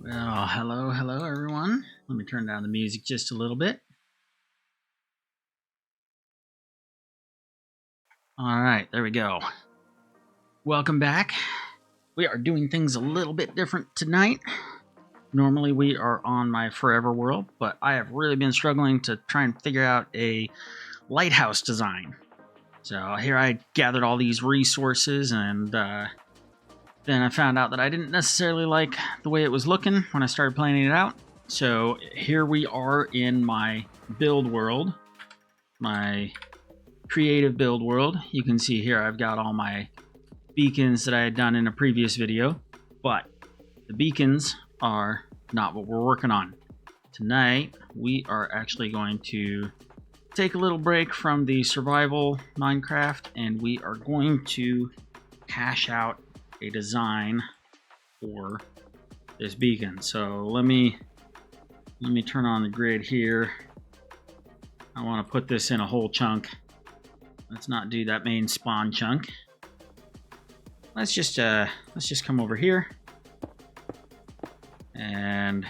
Well, hello everyone. Let me turn down the music just a little bit. All right, there we go. Welcome back. We are doing things a little bit different tonight. Normally we are on my forever world, but I have really been struggling to try and figure out a lighthouse design. So here I gathered all these resources and then I found out that I didn't necessarily like the way it was looking when I started planning it out. So here we are in my build world, my creative build world. You can see here I've got all my beacons that I had done in a previous video, but the beacons are not what we're working on. Tonight, we are actually going to take a little break from the survival Minecraft, and we are going to hash out a design for this beacon. So let me turn on the grid here. I want to put this in a whole chunk. Let's not do that main spawn chunk. Let's just come over here. And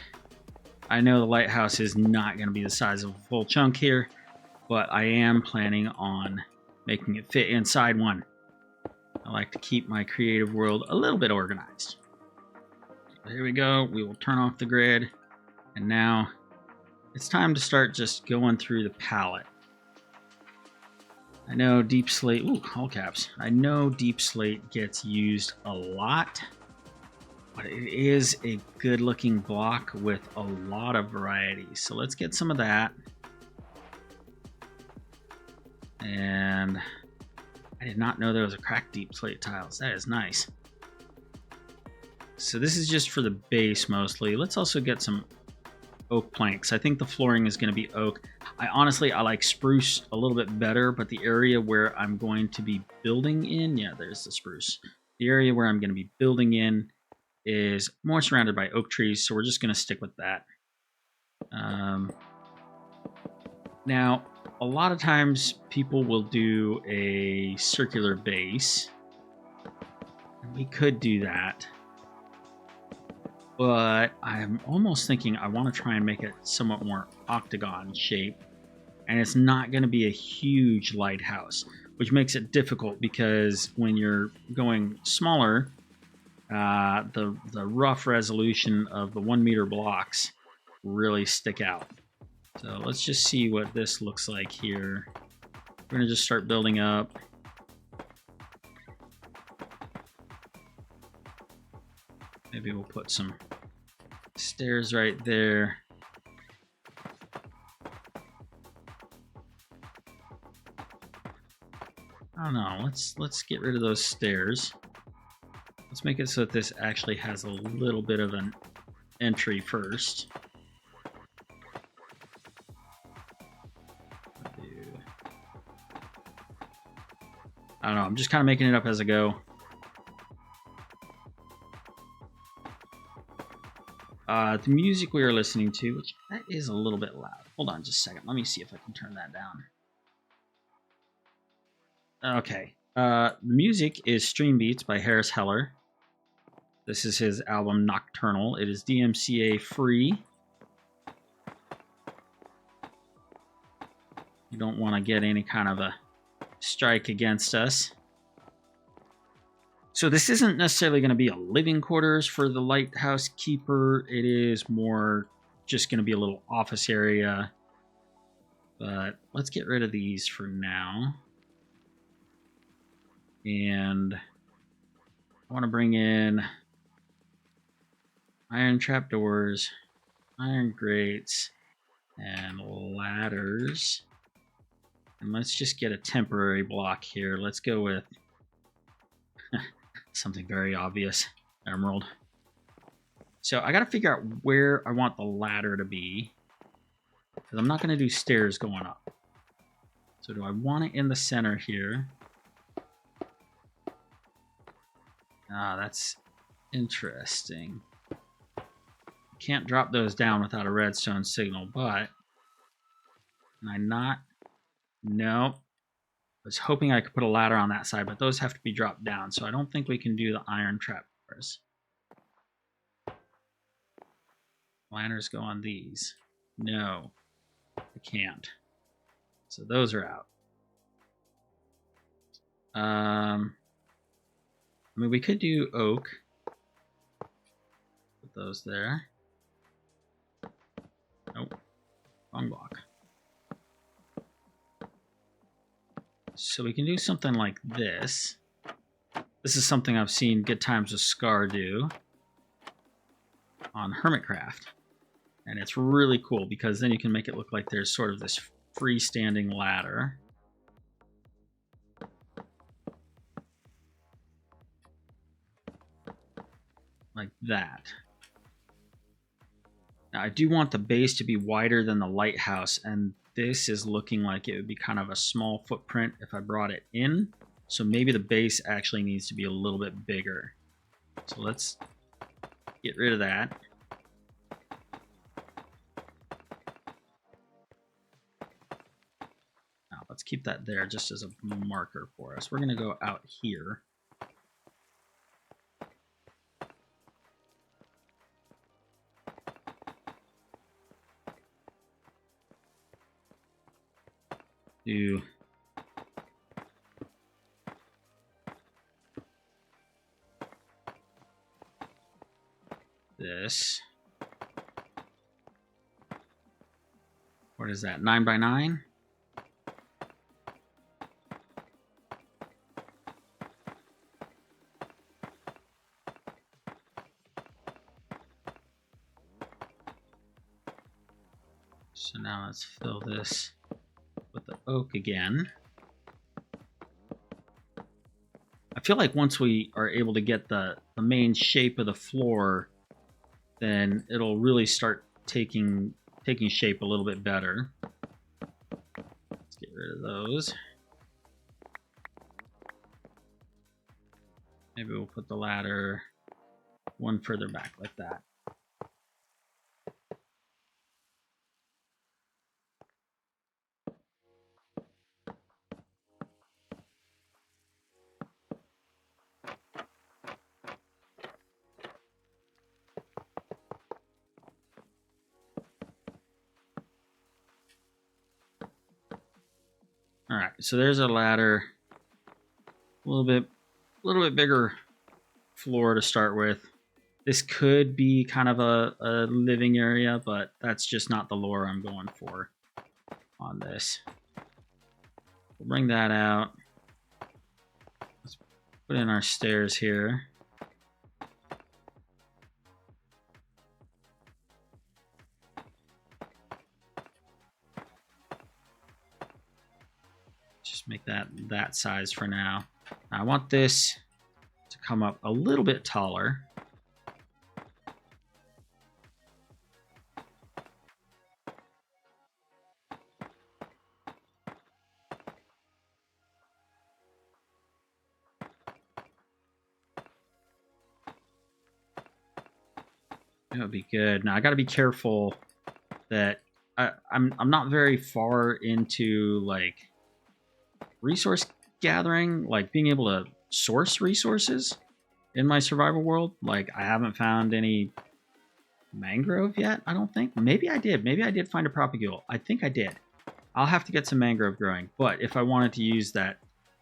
I know the lighthouse is not going to be the size of a full chunk here, but I am planning on making it fit inside one. I like to keep my creative world a little bit organized. So here we go. We will turn off the grid. And now it's time to start just going through the palette. I know deep slate, ooh, all caps. I know deep slate gets used a lot, but it is a good looking block with a lot of variety. So let's get some of that. And I did not know there was a cracked deep slate tiles. That is nice. So this is just for the base mostly. Let's also get some oak planks. I think the flooring is going to be oak. I like spruce a little bit better, but the area where I'm going to be building in, yeah, there's the spruce. The area where I'm going to be building in is more surrounded by oak trees, so we're just going to stick with that. Now, a lot of times people will do a circular base, and we could do that. But I'm almost thinking I want to try and make it somewhat more octagon shape. And it's not going to be a huge lighthouse, which makes it difficult because when you're going smaller, the rough resolution of the 1 meter blocks really stick out. So let's just see what this looks like here. We're going to just start building up. Maybe we'll put some stairs right there. I don't know. Let's get rid of those stairs. Let's make it so that this actually has a little bit of an entry first. I don't know. I'm just kind of making it up as I go. The music we are listening to, which that is a little bit loud. Hold on just a second. Let me see if I can turn that down. Okay. The music is Stream Beats by Harris Heller. This is his album Nocturnal. It is DMCA free. You don't want to get any kind of a strike against us. So this isn't necessarily going to be a living quarters for the lighthouse keeper. It is more just going to be a little office area. But let's get rid of these for now. And I want to bring in iron trapdoors, iron grates, and ladders. And let's just get a temporary block here. Let's go with something very obvious, emerald. So I got to figure out where I want the ladder to be, because I'm not going to do stairs going up. So do I want it in the center here? Ah, that's interesting. Can't drop those down without a redstone signal, but can I not? No. I was hoping I could put a ladder on that side, but those have to be dropped down, so I don't think we can do the iron trap doors. Planners go on these. No, I can't. So those are out. I mean, we could do oak. Put those there. Nope, wrong block. So we can do something like this. This is something I've seen Good Times with Scar do on Hermitcraft. And it's really cool because then you can make it look like there's sort of this freestanding ladder. Like that. Now I do want the base to be wider than the lighthouse, and this is looking like it would be kind of a small footprint if I brought it in. So maybe the base actually needs to be a little bit bigger. So let's get rid of that. Now let's keep that there just as a marker for us. We're going to go out here. Do this. What is that? 9 by 9? So now let's fill this with the oak again. I feel like once we are able to get the main shape of the floor, then it'll really start taking shape a little bit better. Let's get rid of those. Maybe we'll put the ladder one further back like that. All right, so there's a ladder. A little bit bigger floor to start with. This could be kind of a living area, but that's just not the lore I'm going for on this. We'll bring that out. Let's put in our stairs here. Just make that size for now. I want this to come up a little bit taller. That would be good. Now I got to be careful that I'm not very far into like resource gathering, like being able to source resources in my survival world. Like I haven't found any mangrove yet, I don't think. Maybe I did. Maybe I did find a propagule. I think I did. I'll have to get some mangrove growing. But if I wanted to use that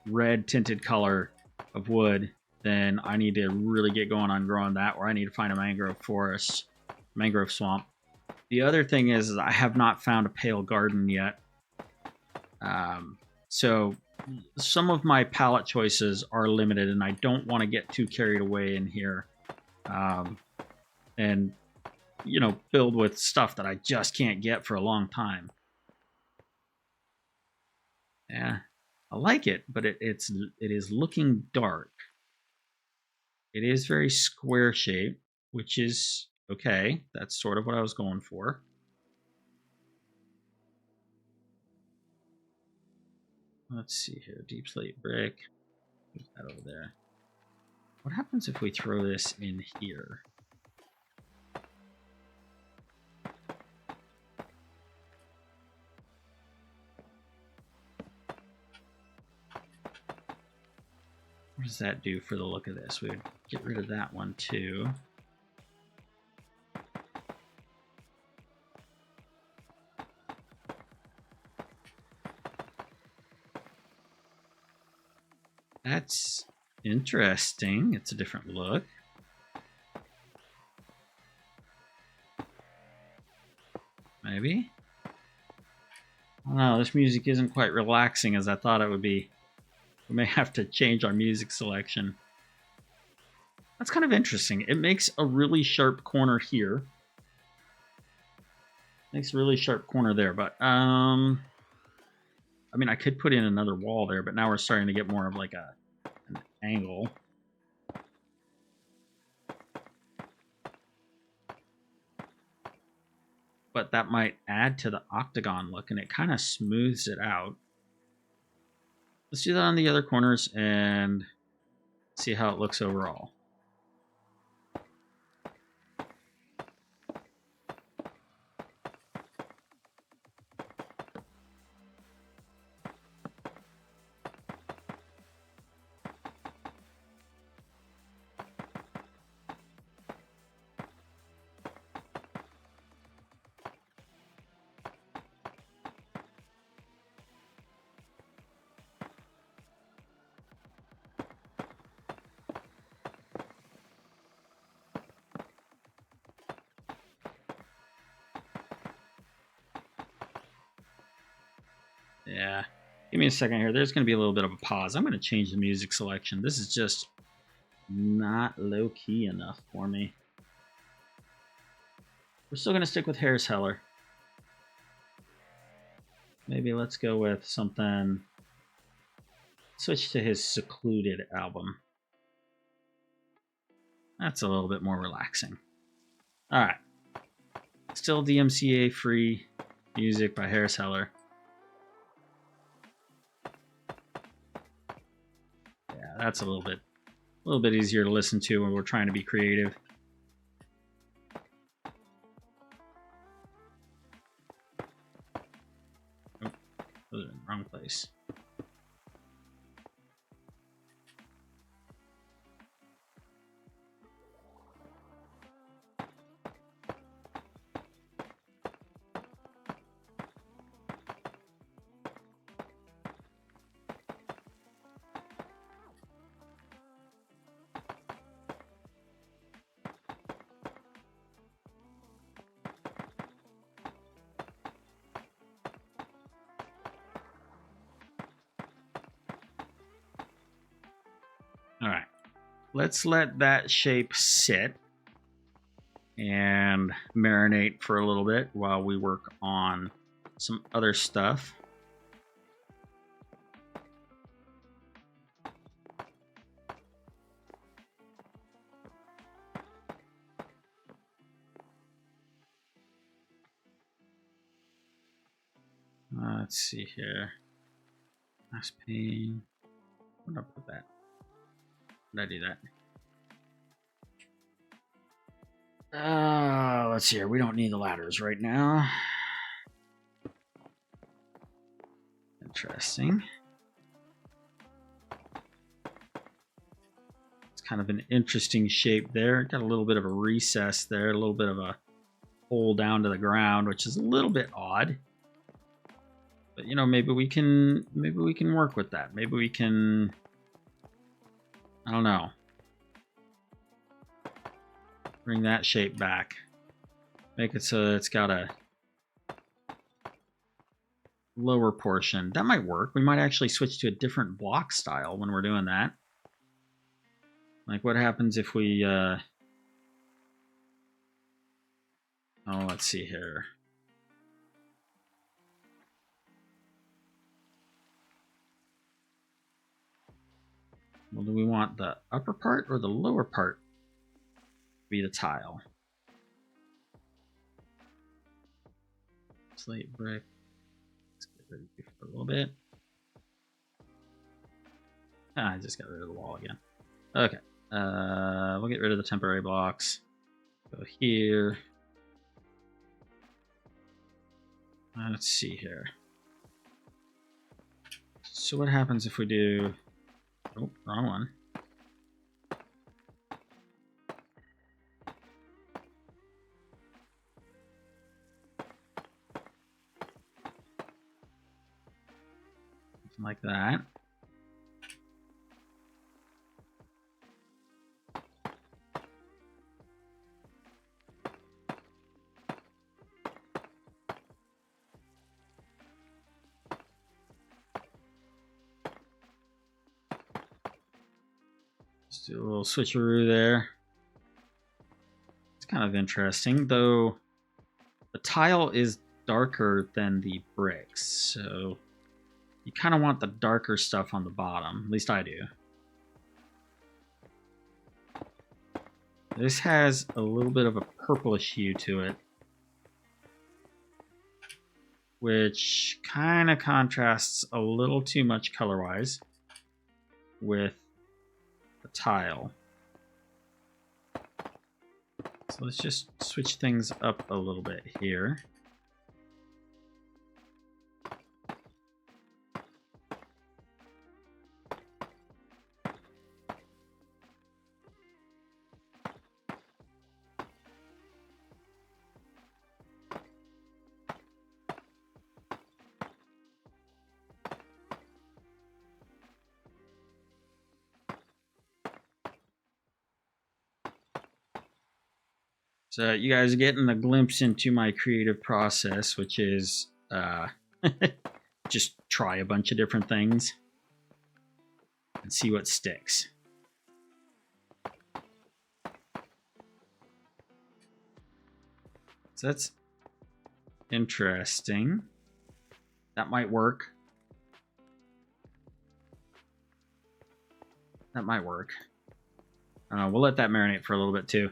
red tinted color of wood, then I need to really get going on growing that, or I need to find a mangrove forest, mangrove swamp. The other thing is I have not found a pale garden yet. So some of my palette choices are limited, and I don't want to get too carried away in here. And, you know, build with stuff that I just can't get for a long time. Yeah, I like it, but it is looking dark. It is very square shaped, which is okay. That's sort of what I was going for. Let's see here. Deep slate brick. Put that over there. What happens if we throw this in here? What does that do for the look of this? We would get rid of that one too. That's interesting. It's a different look. Maybe? I don't know, this music isn't quite relaxing as I thought it would be. We may have to change our music selection. That's kind of interesting. It makes a really sharp corner here. Makes a really sharp corner there, but I mean, I could put in another wall there, but now we're starting to get more of like an angle. But that might add to the octagon look, and it kind of smooths it out. Let's do that on the other corners and see how it looks overall. Yeah. Give me a second here. There's going to be a little bit of a pause. I'm going to change the music selection. This is just not low-key enough for me. We're still going to stick with Harris Heller. Maybe let's go with something... Switch to his Secluded album. That's a little bit more relaxing. All right. Still DMCA-free music by Harris Heller. Yeah, that's a little bit easier to listen to when we're trying to be creative. Oh, those are in the wrong place. All right, let's let that shape sit and marinate for a little bit while we work on some other stuff. Let's see here. Mass pane. Where did I put that? Did I do that? Let's see here. We don't need the ladders right now. Interesting. It's kind of an interesting shape there. Got a little bit of a recess there, a little bit of a hole down to the ground, which is a little bit odd. But you know, maybe we can work with that. Maybe we can, I don't know, bring that shape back. Make it so it's got a lower portion. That might work. We might actually switch to a different block style when we're doing that. Like what happens if we oh, let's see here. Well, do we want the upper part or the lower part to be the tile? Slate brick. Let's get rid of you for a little bit. I just got rid of the wall again. Okay. We'll get rid of the temporary blocks. Go here. Let's see here. So what happens if we do... Oh, wrong one. Something like that. Just do a little switcheroo there. It's kind of interesting, though the tile is darker than the bricks, so you kind of want the darker stuff on the bottom. At least I do. This has a little bit of a purplish hue to it, which kind of contrasts a little too much color-wise with the tile. So let's just switch things up a little bit here. So you guys are getting a glimpse into my creative process, which is just try a bunch of different things and see what sticks. So that's interesting. That might work. That might work. We'll let that marinate for a little bit too.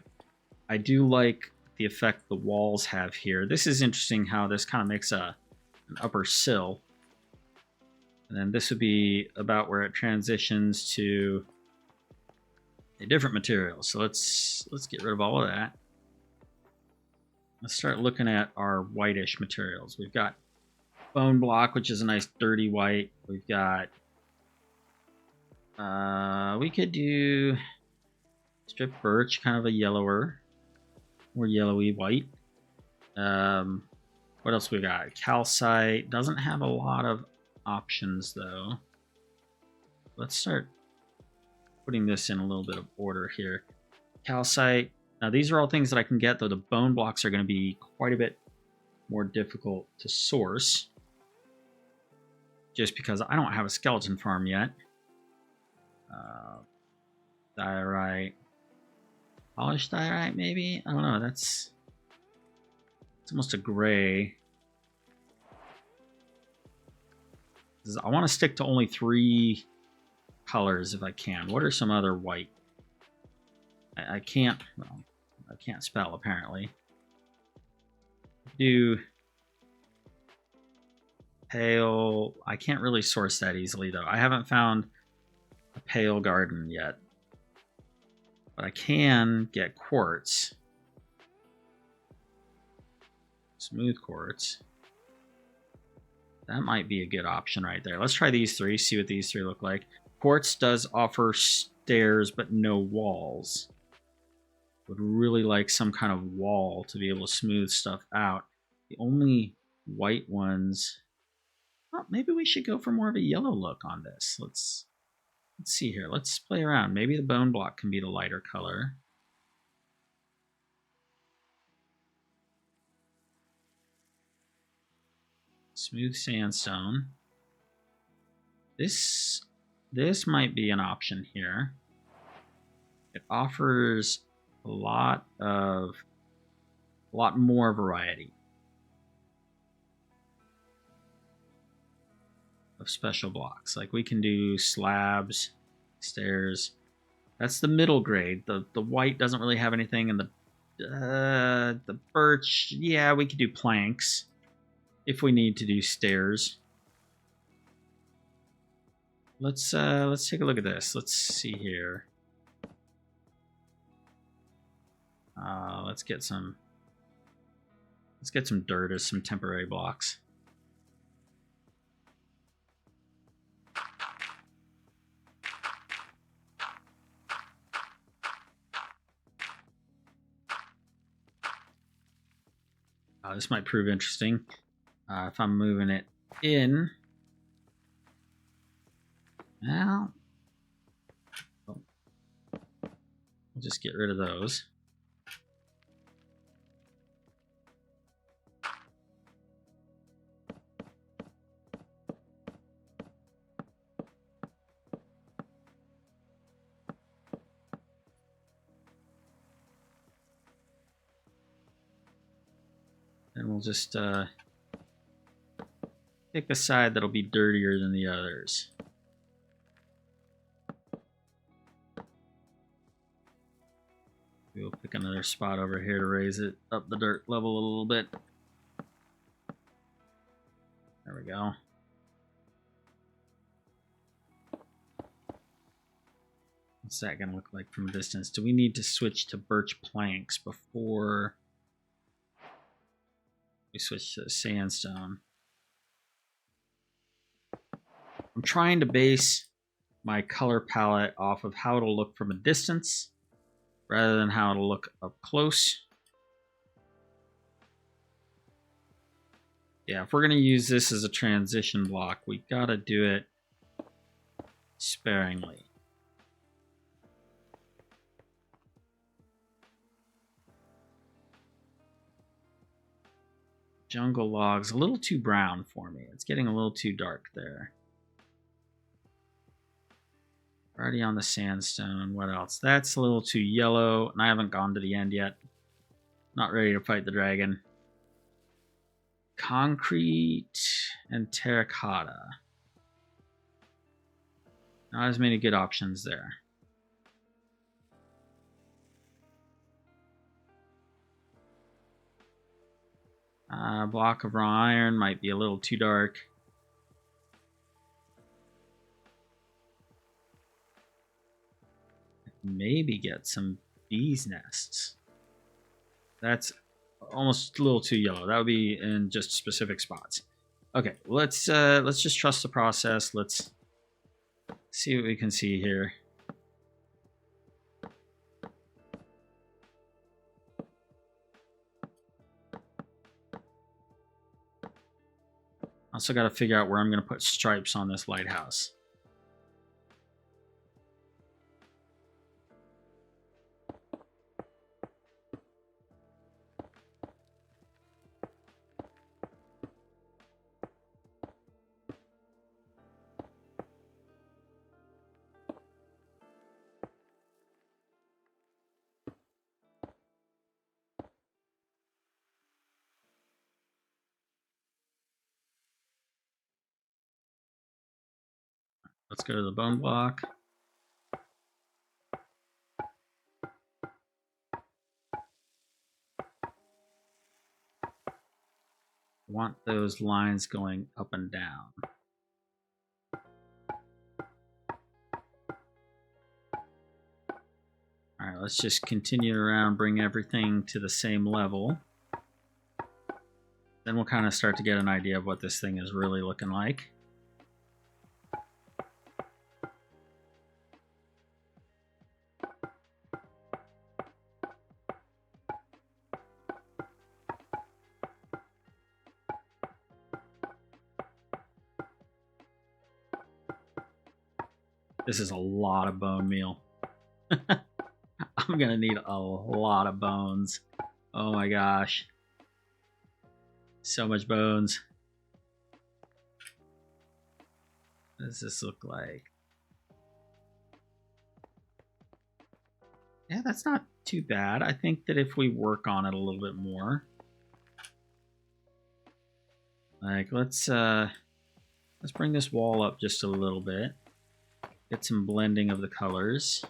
I do like the effect the walls have here. This is interesting how this kind of makes an upper sill. And then this would be about where it transitions to a different material. So let's get rid of all of that. Let's start looking at our whitish materials. We've got bone block, which is a nice dirty white. We've got we could do strip birch, kind of a yellower. More yellowy white. What else we got? Calcite doesn't have a lot of options though. Let's start putting this in a little bit of order here. Calcite. Now these are all things that I can get, though the bone blocks are going to be quite a bit more difficult to source, just because I don't have a skeleton farm yet. Diorite. Polished diorite, maybe? I don't know. It's almost a gray. I want to stick to only 3 colors if I can. What are some other white? I can't. Well, I can't spell apparently. Do pale. I can't really source that easily though. I haven't found a pale garden yet. But I can get quartz. Smooth quartz. That might be a good option right there. Let's try these 3, see what these 3 look like. Quartz does offer stairs, but no walls. Would really like some kind of wall to be able to smooth stuff out. The only white ones... Well, maybe we should go for more of a yellow look on this. Let's see here. Let's play around. Maybe the bone block can be the lighter color. Smooth sandstone. This might be an option here. It offers a lot more variety of special blocks. Like we can do slabs, stairs. That's the middle grade. The white doesn't really have anything, and the birch, yeah, we could do planks if we need to do stairs. Let's take a look at this. Let's see here. Let's get some dirt as some temporary blocks. This might prove interesting if I'm moving it in. Well, we'll just get rid of those. And we'll just pick a side that'll be dirtier than the others. We'll pick another spot over here to raise it up the dirt level a little bit. There we go. What's that going to look like from a distance? Do we need to switch to birch planks before we switch to sandstone? I'm trying to base my color palette off of how it'll look from a distance rather than how it'll look up close. Yeah, if we're going to use this as a transition block, we got to do it sparingly. Jungle logs, a little too brown for me. It's getting a little too dark there. Already on the sandstone. What else? That's a little too yellow, and I haven't gone to the end yet. Not ready to fight the dragon. Concrete and terracotta. Not as many good options there. Block of raw iron might be a little too dark. Maybe get some bees' nests. That's almost a little too yellow. That would be in just specific spots. Okay, let's just trust the process. Let's see what we can see here. Also got to figure out where I'm going to put stripes on this lighthouse. Let's go to the bone block. Want those lines going up and down. All right, let's just continue around, bring everything to the same level. Then we'll kind of start to get an idea of what this thing is really looking like. This is a lot of bone meal. I'm gonna need a lot of bones. Oh my gosh. So much bones. What does this look like? Yeah, that's not too bad. I think that if we work on it a little bit more. Like, let's bring this wall up just a little bit. Get some blending of the colors.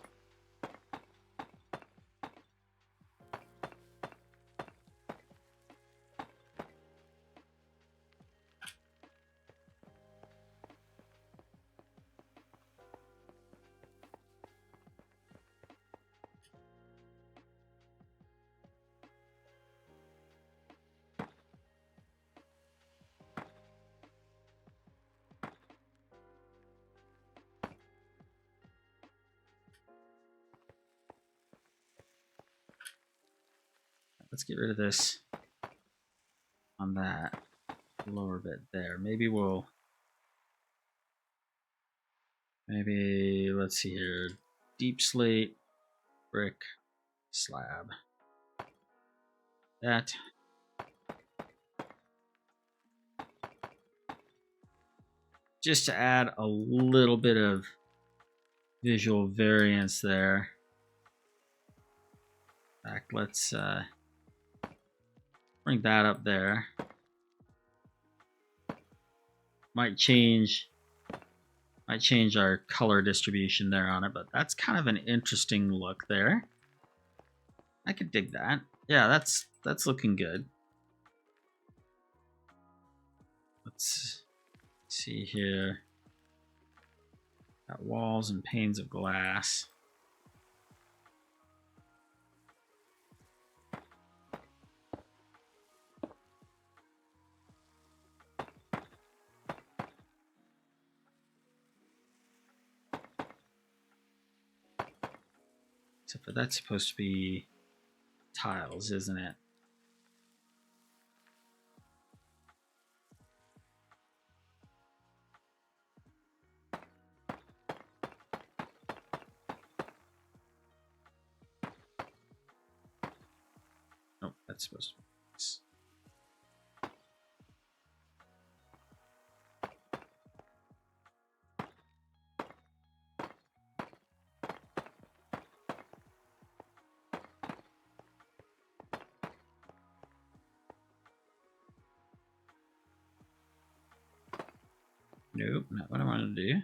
Let's get rid of this on that lower bit there. Maybe let's see here. Deep slate, brick, slab. That. Just to add a little bit of visual variance there. In fact, let's Bring that up there. Might change our color distribution there on it, but that's kind of an interesting look there. I could dig that. Yeah, that's looking good. Let's see here. Got walls and panes of glass. Except for that's supposed to be tiles, isn't it? Nope, that's supposed to be. Nope, not what I wanted to do.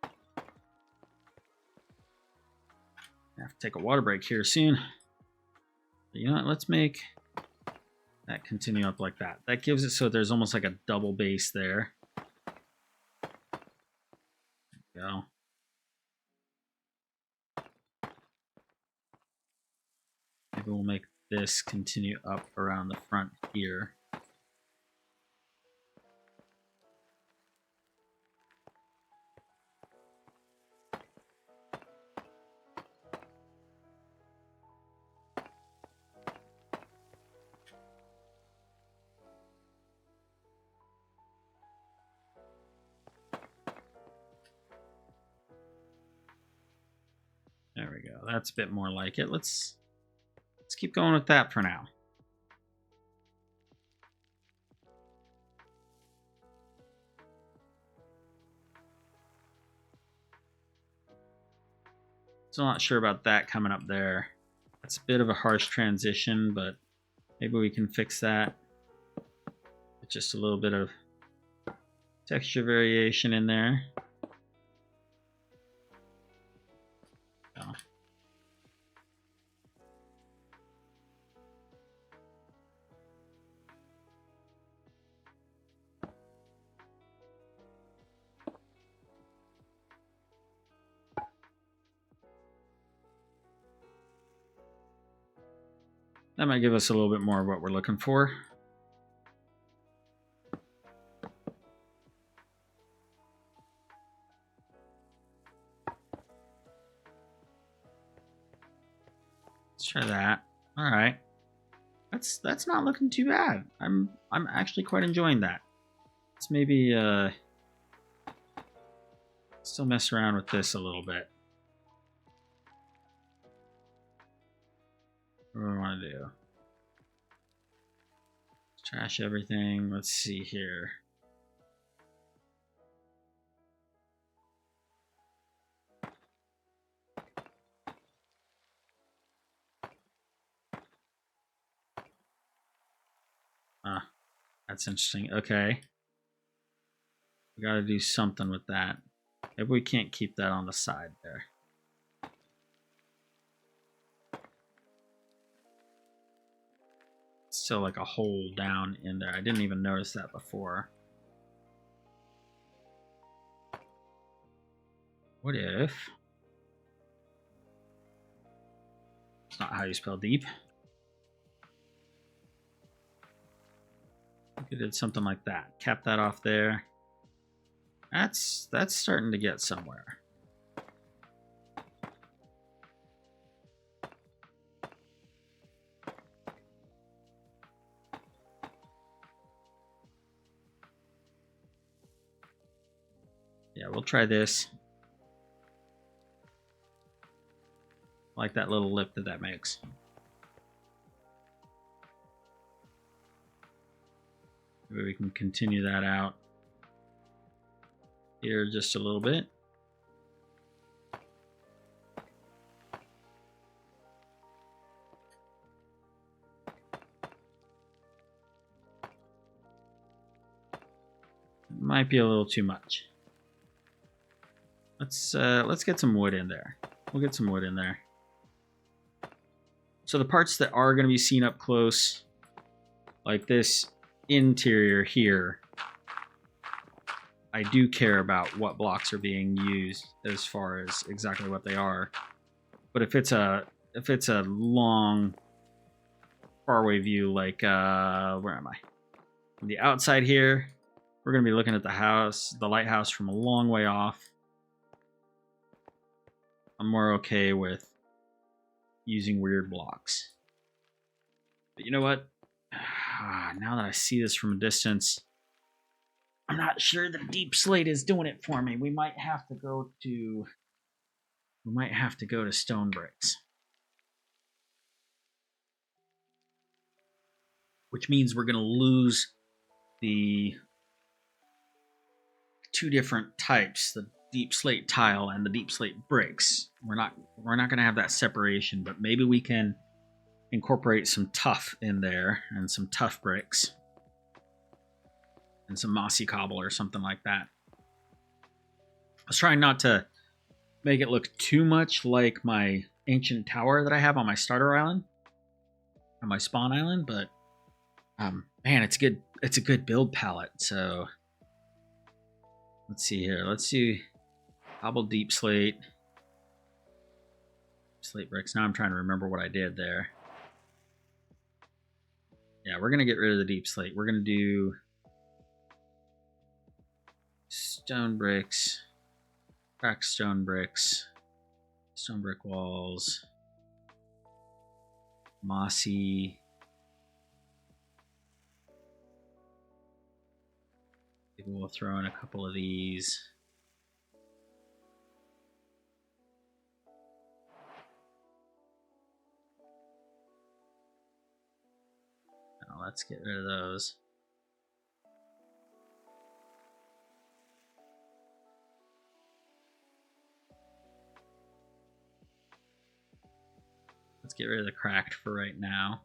I have to take a water break here soon. But you know what? Let's make that continue up like that. That gives it so there's almost like a double base there. There we go. Maybe we'll make this continue up around the front here. There we go. That's a bit more like it. Let's keep going with that for now. Still not sure about that coming up there. That's a bit of a harsh transition, but maybe we can fix that with just a little bit of texture variation in there. Oh. That might give us a little bit more of what we're looking for. Let's try that. All right. That's not looking too bad. I'm actually quite enjoying that. Let's maybe still mess around with this a little bit. What do I want to do? Let's trash everything. Let's see here. Ah, that's interesting. Okay. We got to do something with that. Maybe we can't keep that on the side there. Still like a hole down in there. I didn't even notice that before. What if... It's not how you spell deep. We did something like that. Cap that off there. That's starting to get somewhere. Yeah, we'll try this. I like that little lip that makes. Maybe we can continue that out here just a little bit. might be a little too much. Let's get some wood in there. We'll get some wood in there. So the parts that are going to be seen up close, like this interior here, I do care about what blocks are being used as far as exactly what they are. But if it's a long, faraway view, like where am I? On the outside here, we're going to be looking at the lighthouse from a long way off. I'm more okay with using weird blocks. But you know what? Now that I see this from a distance, I'm not sure the deep slate is doing it for me. We might have to go to stone bricks. Which means we're going to lose the two different types, the deep slate tile and the deep slate bricks. We're not going to have that separation, but maybe we can incorporate some tuff in there and some tuff bricks and some mossy cobble or something like that. I was trying not to make it look too much like my ancient tower that I have on my starter island, on my spawn island, but man, it's good. It's a good build palette. So let's see here. Let's do cobble deep slate bricks. Now I'm trying to remember what I did there. Yeah, we're gonna get rid of the deep slate. We're gonna do stone bricks, cracked stone bricks, stone brick walls, mossy. Maybe we'll throw in a couple of these. Now let's get rid of those. Let's get rid of the cracked for right now.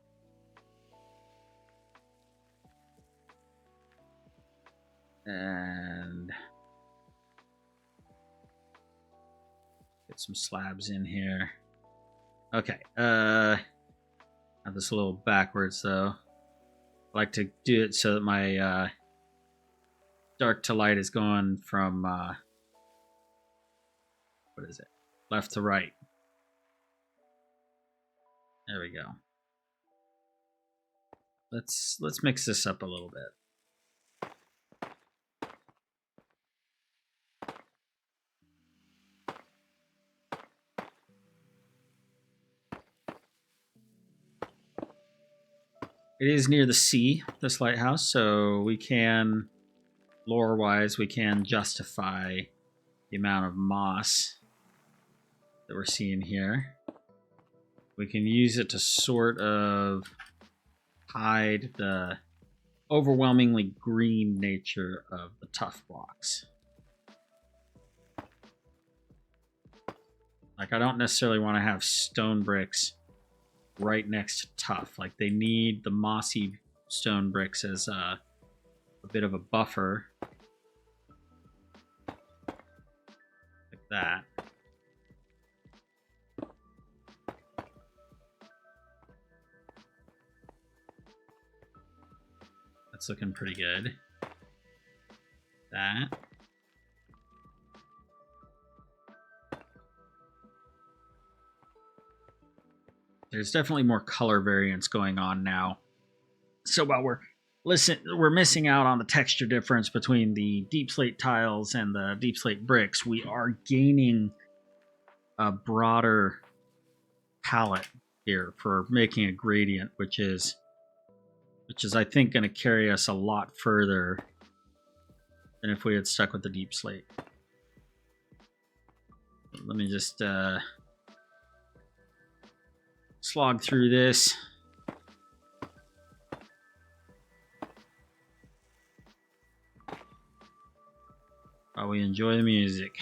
And get some slabs in here. Okay, have this a little backwards though. I like to do it so that my dark to light is going from what is it? Left to right. There we go. Let's mix this up a little bit. It is near the sea, this lighthouse, so we can, lore-wise, we can justify the amount of moss that we're seeing here. We can use it to sort of hide the overwhelmingly green nature of the tuff blocks. Like, I don't necessarily want to have stone bricks right next to tuff. Like, they need the mossy stone bricks as a bit of a buffer. Like that. That's looking pretty good. That. There's definitely more color variance going on now. So while we're missing out on the texture difference between the deep slate tiles and the deep slate bricks, we are gaining a broader palette here for making a gradient, which is I think going to carry us a lot further than if we had stuck with the deep slate. Let me just slog through this. While we enjoy the music.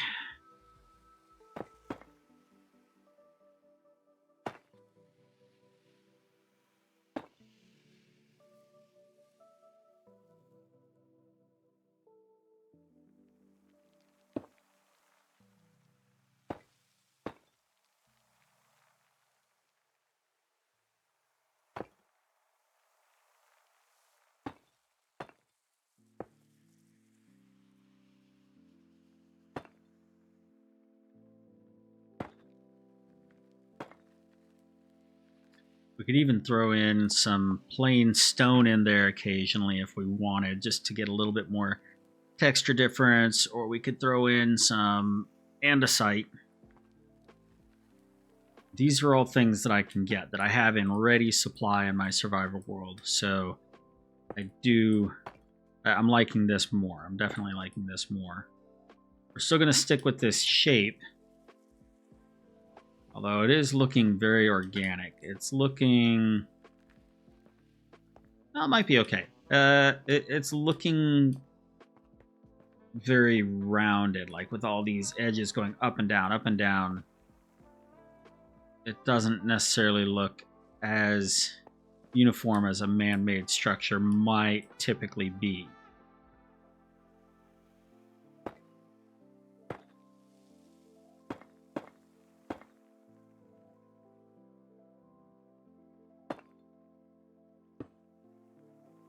We could even throw in some plain stone in there occasionally if we wanted, just to get a little bit more texture difference, or we could throw in some andesite. These are all things that I can get, that I have in ready supply in my survival world. So I'm liking this more. I'm definitely liking this more. We're still going to stick with this shape, although it is looking very organic. It's looking... Well, it might be okay. It's looking very rounded, like with all these edges going up and down, up and down. It doesn't necessarily look as uniform as a man-made structure might typically be.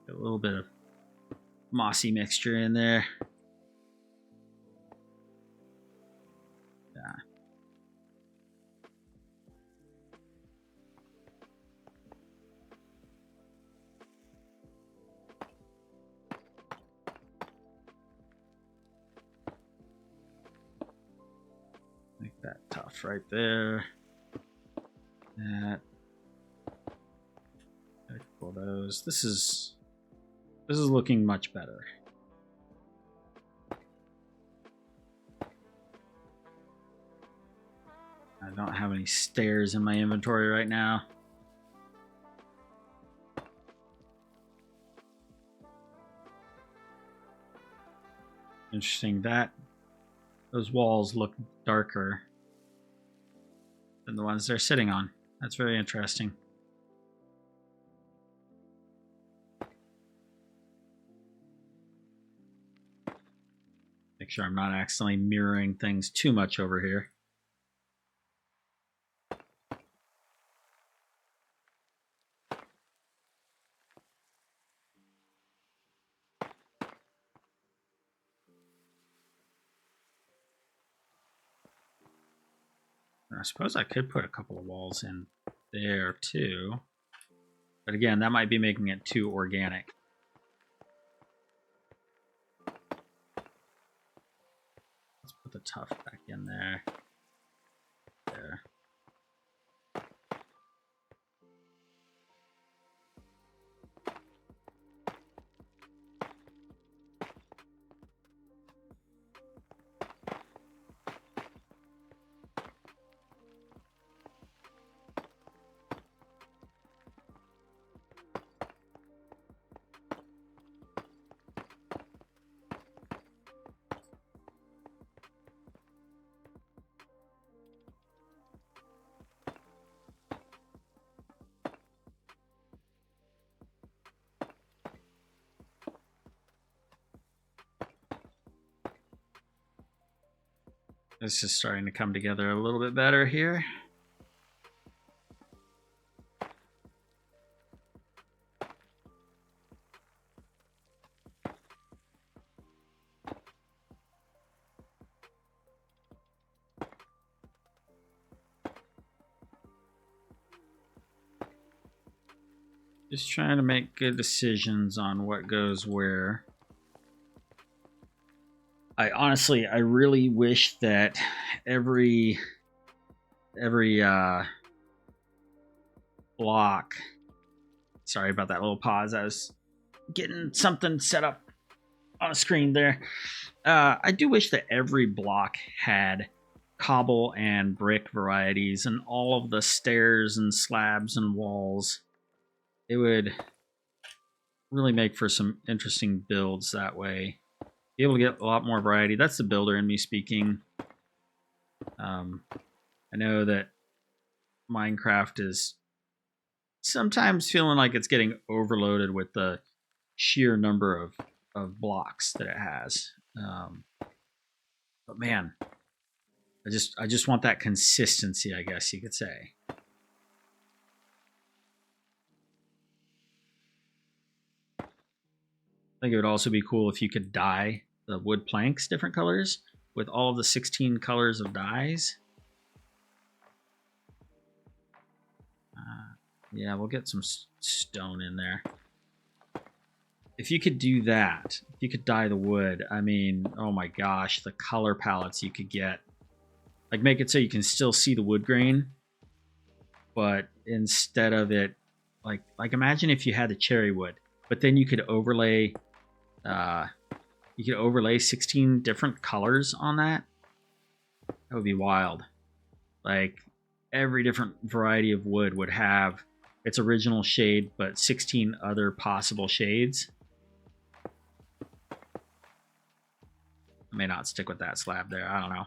A little bit of mossy mixture in there. Yeah. Make that tough right there. That. Pull those. This is looking much better. I don't have any stairs in my inventory right now. Interesting that those walls look darker than the ones they're sitting on. That's very interesting. Make sure I'm not accidentally mirroring things too much over here. I suppose I could put a couple of walls in there too. But again, that might be making it too organic. Let's put the tuff back in there. There. This is starting to come together a little bit better here. Just trying to make good decisions on what goes where. I really wish that every block. Sorry about that little pause. I was getting something set up on a screen there. I do wish that every block had cobble and brick varieties, and all of the stairs and slabs and walls. It would really make for some interesting builds that way. Be able to get a lot more variety. That's the builder in me speaking. I know that Minecraft is sometimes feeling like it's getting overloaded with the sheer number of blocks that it has. But man, I just want that consistency, I guess you could say. I think it would also be cool if you could dye the wood planks different colors with all of the 16 colors of dyes. Yeah, we'll get some stone in there. If you could do that, if you could dye the wood, I mean, oh my gosh, the color palettes you could get. Like, make it so you can still see the wood grain, but instead of it, like imagine if you had the cherry wood, but then you could overlay, 16 different colors on that. That would be wild. Like, every different variety of wood would have its original shade, but 16 other possible shades. I may not stick with that slab there. I don't know.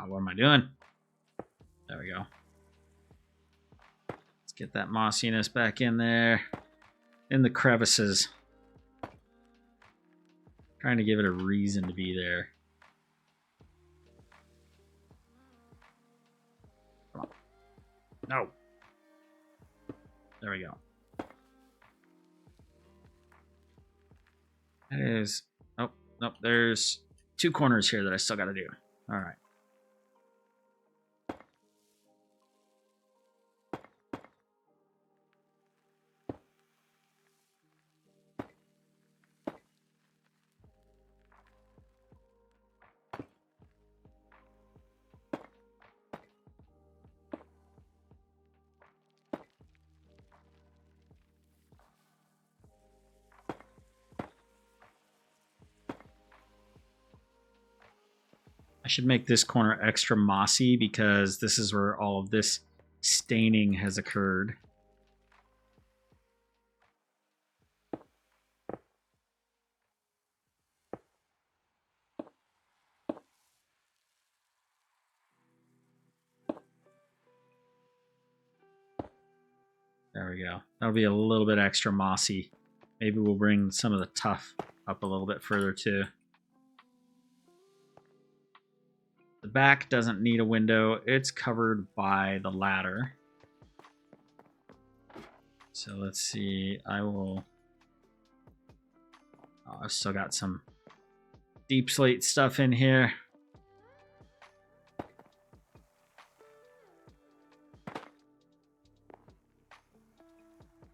What am I doing? There we go. Let's get that mossiness back in there. In the crevices. Trying to give it a reason to be there. Come on. No. There we go. That is... Oh, nope. There's 2 corners here that I still got to do. All right. I should make this corner extra mossy because this is where all of this staining has occurred. There we go. That'll be a little bit extra mossy. Maybe we'll bring some of the tuff up a little bit further too. The back doesn't need a window. It's covered by the ladder. So let's see. Oh, I've still got some deep slate stuff in here.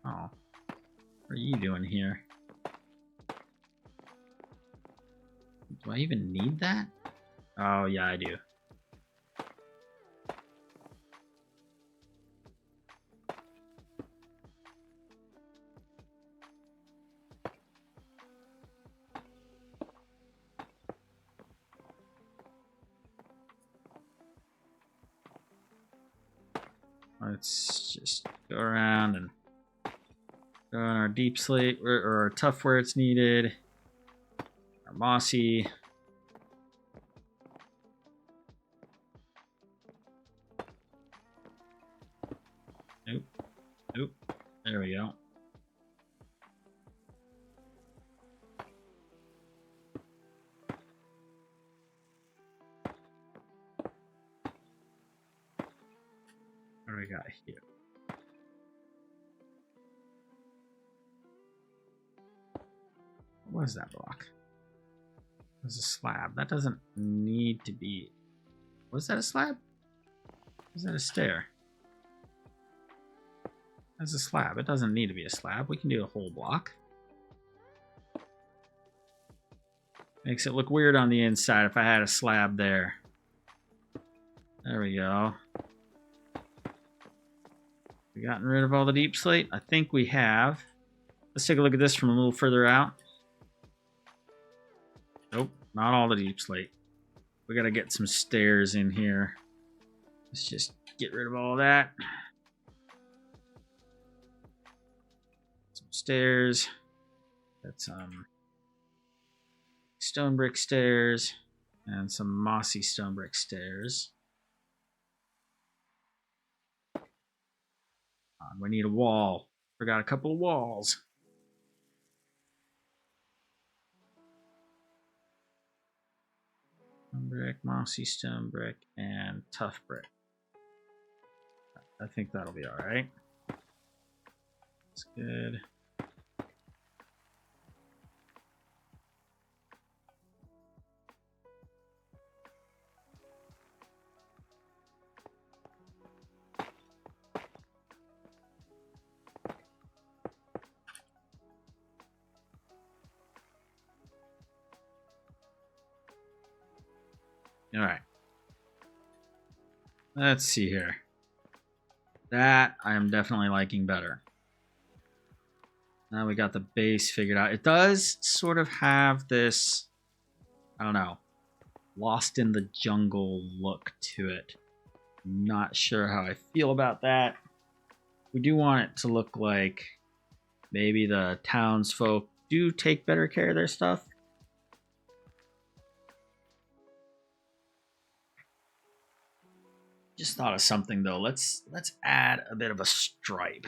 Oh, what are you doing here? Do I even need that? Oh, yeah, I do. Let's just go around and go on our deep slate or our tough where it's needed. Our mossy. Nope. Nope. There we go. What do we got here? What is that block? There's a slab. That doesn't need to be... Was that a slab? Was that a stair? That's a slab. It doesn't need to be a slab. We can do a whole block. Makes it look weird on the inside if I had a slab there. There we go. We gotten rid of all the deep slate? I think we have. Let's take a look at this from a little further out. Nope, not all the deep slate. We gotta get some stairs in here. Let's just get rid of all that. Some stairs. Got some stone brick stairs and some mossy stone brick stairs. We need a wall. Forgot a couple of walls. Stone brick, mossy stone brick, and tough brick. I think that'll be all right. That's good. All right. Let's see here. That I am definitely liking better. Now we got the base figured out. It does sort of have this, I don't know, lost in the jungle look to it. Not sure how I feel about that. We do want it to look like maybe the townsfolk do take better care of their stuff. Just thought of something though. Let's add a bit of a stripe.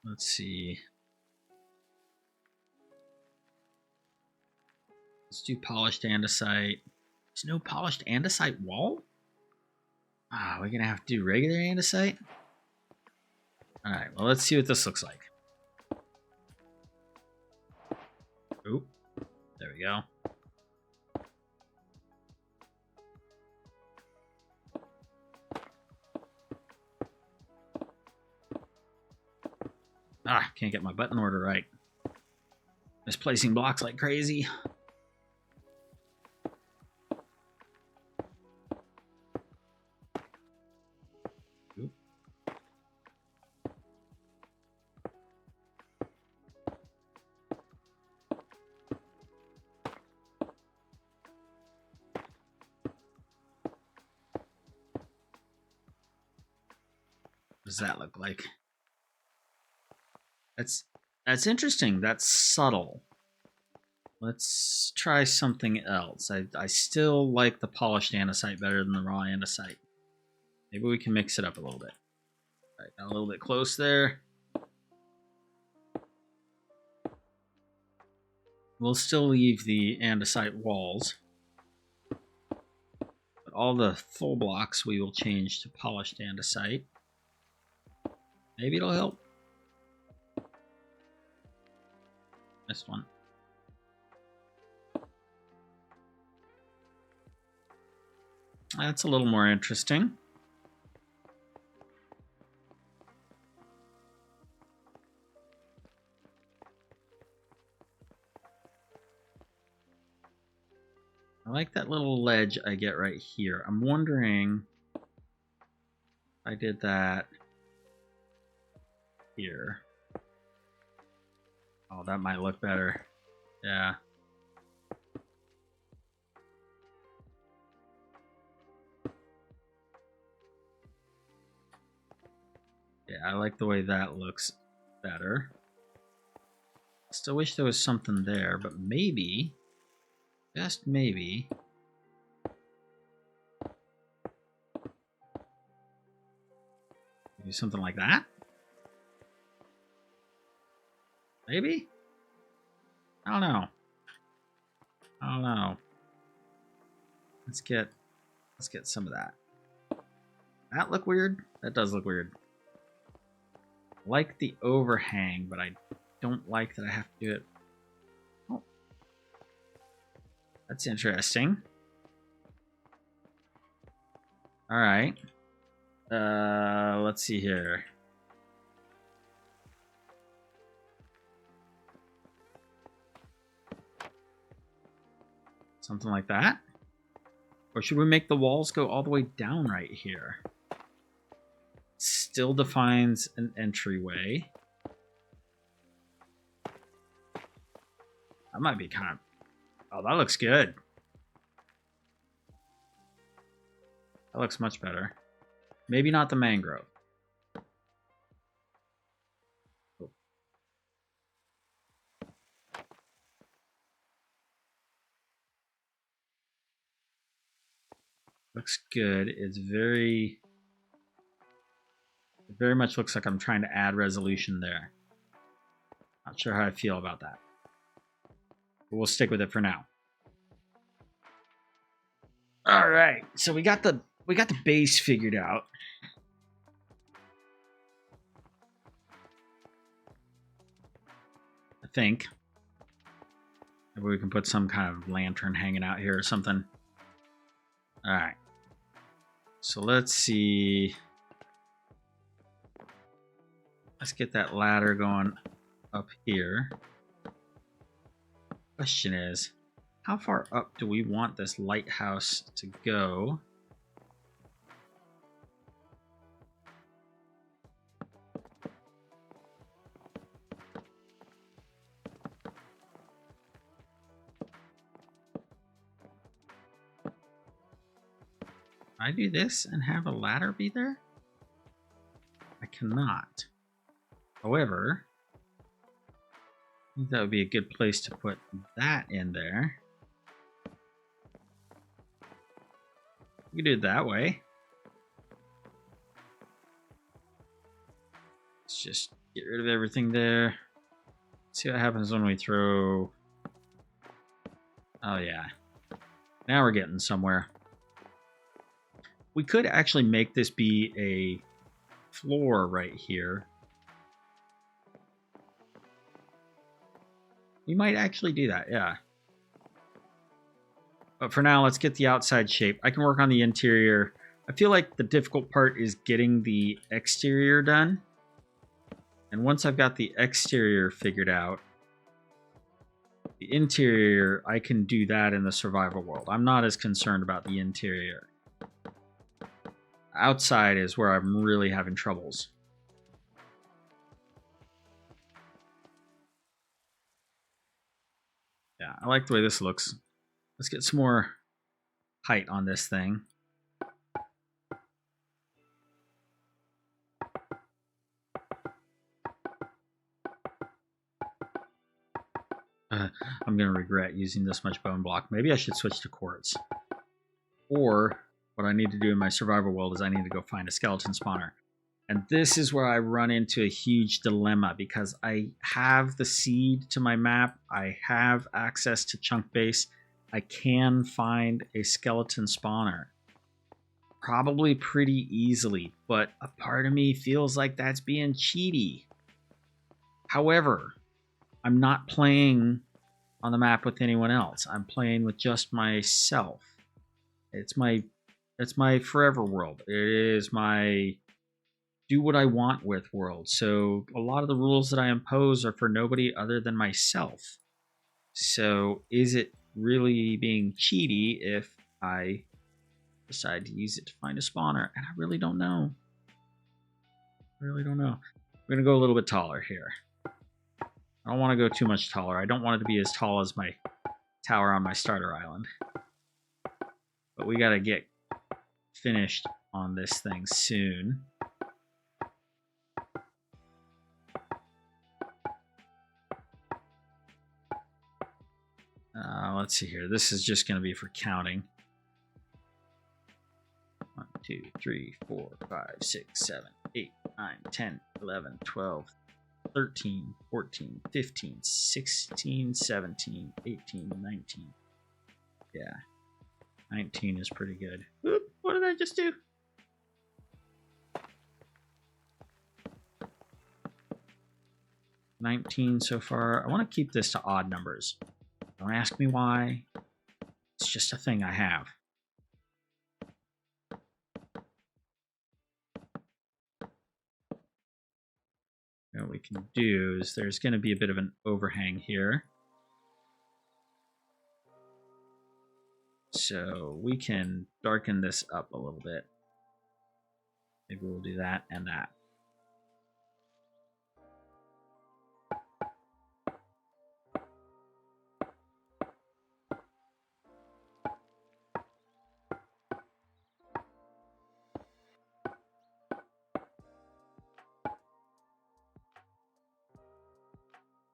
Let's see. Let's do polished andesite. There's no polished andesite wall? Ah, we're gonna have to do regular andesite? Alright, well let's see what this looks like. Oop. There we go. Ah, can't get my button order right. Misplacing blocks like crazy. Oop. What does that look like? That's interesting. That's subtle. Let's try something else. I still like the polished andesite better than the raw andesite. Maybe we can mix it up a little bit. All right, got a little bit close there. We'll still leave the andesite walls. But all the full blocks we will change to polished andesite. Maybe it'll help. Missed one. That's a little more interesting. I like that little ledge I get right here. I'm wondering if I did that here. Oh, that might look better. Yeah. Yeah, I like the way that looks better. Still wish there was something there, but maybe, just maybe, maybe something like that? Maybe? I don't know. I don't know. Let's get some of that. That look weird? That does look weird. I like the overhang, but I don't like that I have to do it. Oh. That's interesting. All right. Let's see here. Something like that? Or should we make the walls go all the way down right here? Still defines an entryway. That might be kind of... Oh, that looks good. That looks much better. Maybe not the mangrove. Oh. Looks good. It's very... It very much looks like I'm trying to add resolution there. Not sure how I feel about that. But we'll stick with it for now. All right, so we got the base figured out. I think. Maybe we can put some kind of lantern hanging out here or something. All right. So let's see. Let's get that ladder going up here. Question is, How far up do we want this lighthouse to go? I do this and have a ladder be there? I cannot. However, I think that would be a good place to put that in there. We can do it that way. Let's just get rid of everything there. See what happens when we throw... Oh yeah. Now we're getting somewhere. We could actually make this be a floor right here. We might actually do that, yeah. But for now, let's get the outside shape. I can work on the interior. I feel like the difficult part is getting the exterior done. And once I've got the exterior figured out, the interior, I can do that in the survival world. I'm not as concerned about the interior. Outside is where I'm really having troubles. Yeah, I like the way this looks. Let's get some more height on this thing. I'm going to regret using this much bone block. Maybe I should switch to quartz. Or what I need to do in my survival world is I need to go find a skeleton spawner. And this is where I run into a huge dilemma because I have the seed to my map. I have access to chunk base. I can find a skeleton spawner. Probably pretty easily, but a part of me feels like that's being cheaty. However, I'm not playing on the map with anyone else. I'm playing with just myself. It's my forever world. It is my do what I want with world. So a lot of the rules that I impose are for nobody other than myself. So is it really being cheaty if I decide to use it to find a spawner? And I really don't know. We're going to go a little bit taller here. I don't want to go too much taller. I don't want it to be as tall as my tower on my starter island. But we got to get finished on this thing soon. Let's see here. This is just going to be for counting. 1, 2, 3, 4, 5, 6, 7, 8, 9, 10, 11, 12, 13, 14, 15, 16, 17, 18, 19. Yeah. 19 is pretty good. Oop, what did I just do? $19 so far. I want to keep this to odd numbers. Don't ask me why. It's just a thing I have. What we can do is there's going to be a bit of an overhang here. So we can darken this up a little bit. Maybe we'll do that and that.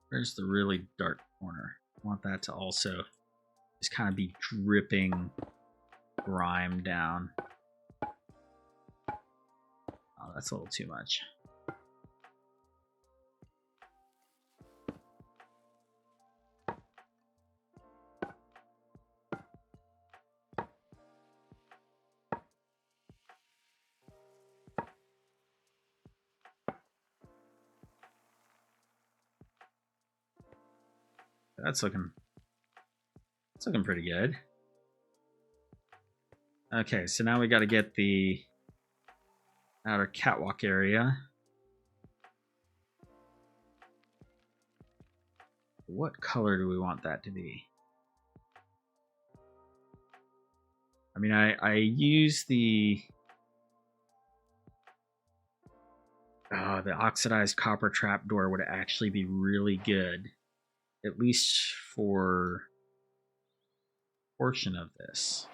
Where's the really dark corner? I want that to also just kind of be dripping grime down. Oh, that's a little too much. That's looking pretty good. Okay, so now we got to get the outer catwalk area. What color do we want that to be? mean, I use the oxidized copper trapdoor would actually be really good, at least for a portion of this.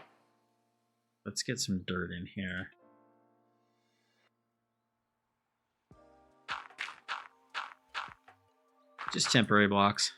Let's get some dirt in here. Just temporary blocks.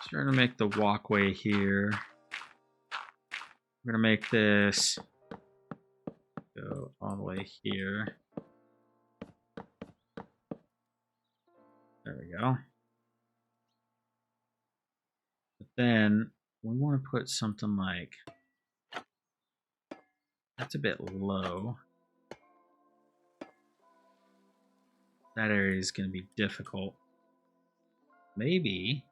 Trying to make the walkway here. We're gonna make this go all the way here. There we go. But then we want to put something like, that's a bit low. That area is going to be difficult. Maybe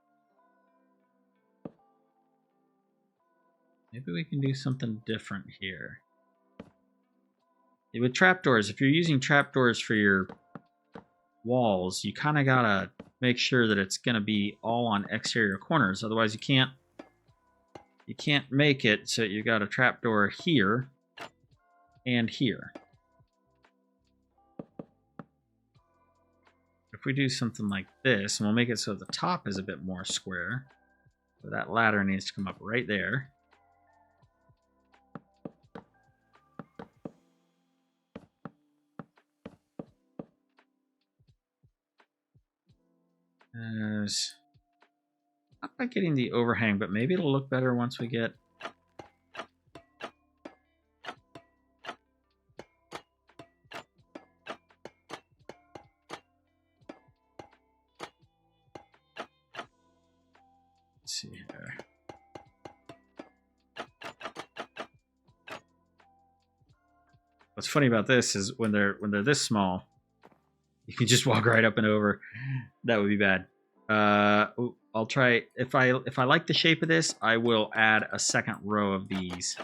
we can do something different here. With trapdoors, if you're using trapdoors for your walls, you kind of gotta make sure that it's gonna be all on exterior corners. Otherwise, you can't make it so you got a trapdoor here and here. If we do something like this, and we'll make it so the top is a bit more square, so that ladder needs to come up right there. Not by getting the overhang, but maybe it'll look better once we get... Let's see here. What's funny about this is when they're this small, you can just walk right up and over. That would be bad. I'll try, if I like the shape of this, I will add a second row of these.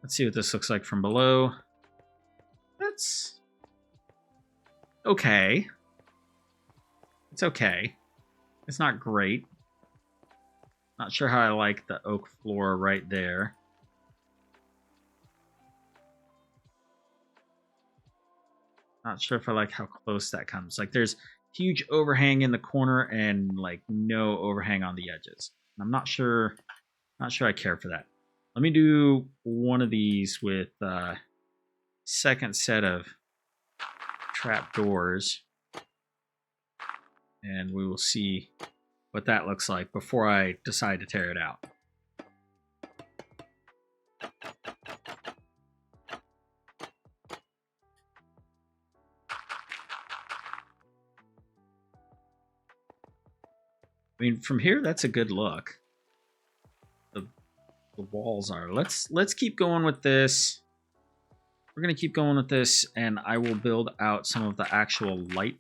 Let's see what this looks like from below. That's okay. It's okay. It's not great. Not sure how I like the oak floor right there. Not sure if I like how close that comes. Like, there's huge overhang in the corner and like no overhang on the edges. I'm not sure I care for that. Let me do one of these with second set of trap doors, and we will see what that looks like before I decide to tear it out. I mean, from here, that's a good look. The walls are. Let's keep going with this. We're going to keep going with this, and I will build out some of the actual light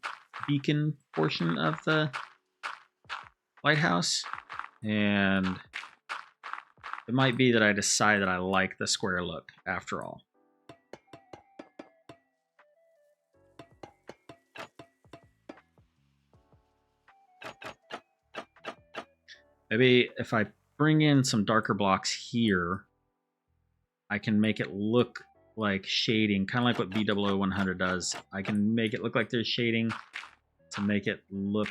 beacon portion of the lighthouse. And it might be that I decide that I like the square look after all. Maybe if I bring in some darker blocks here, I can make it look like shading, kind of like what B00-100 does. I can make it look like there's shading to make it look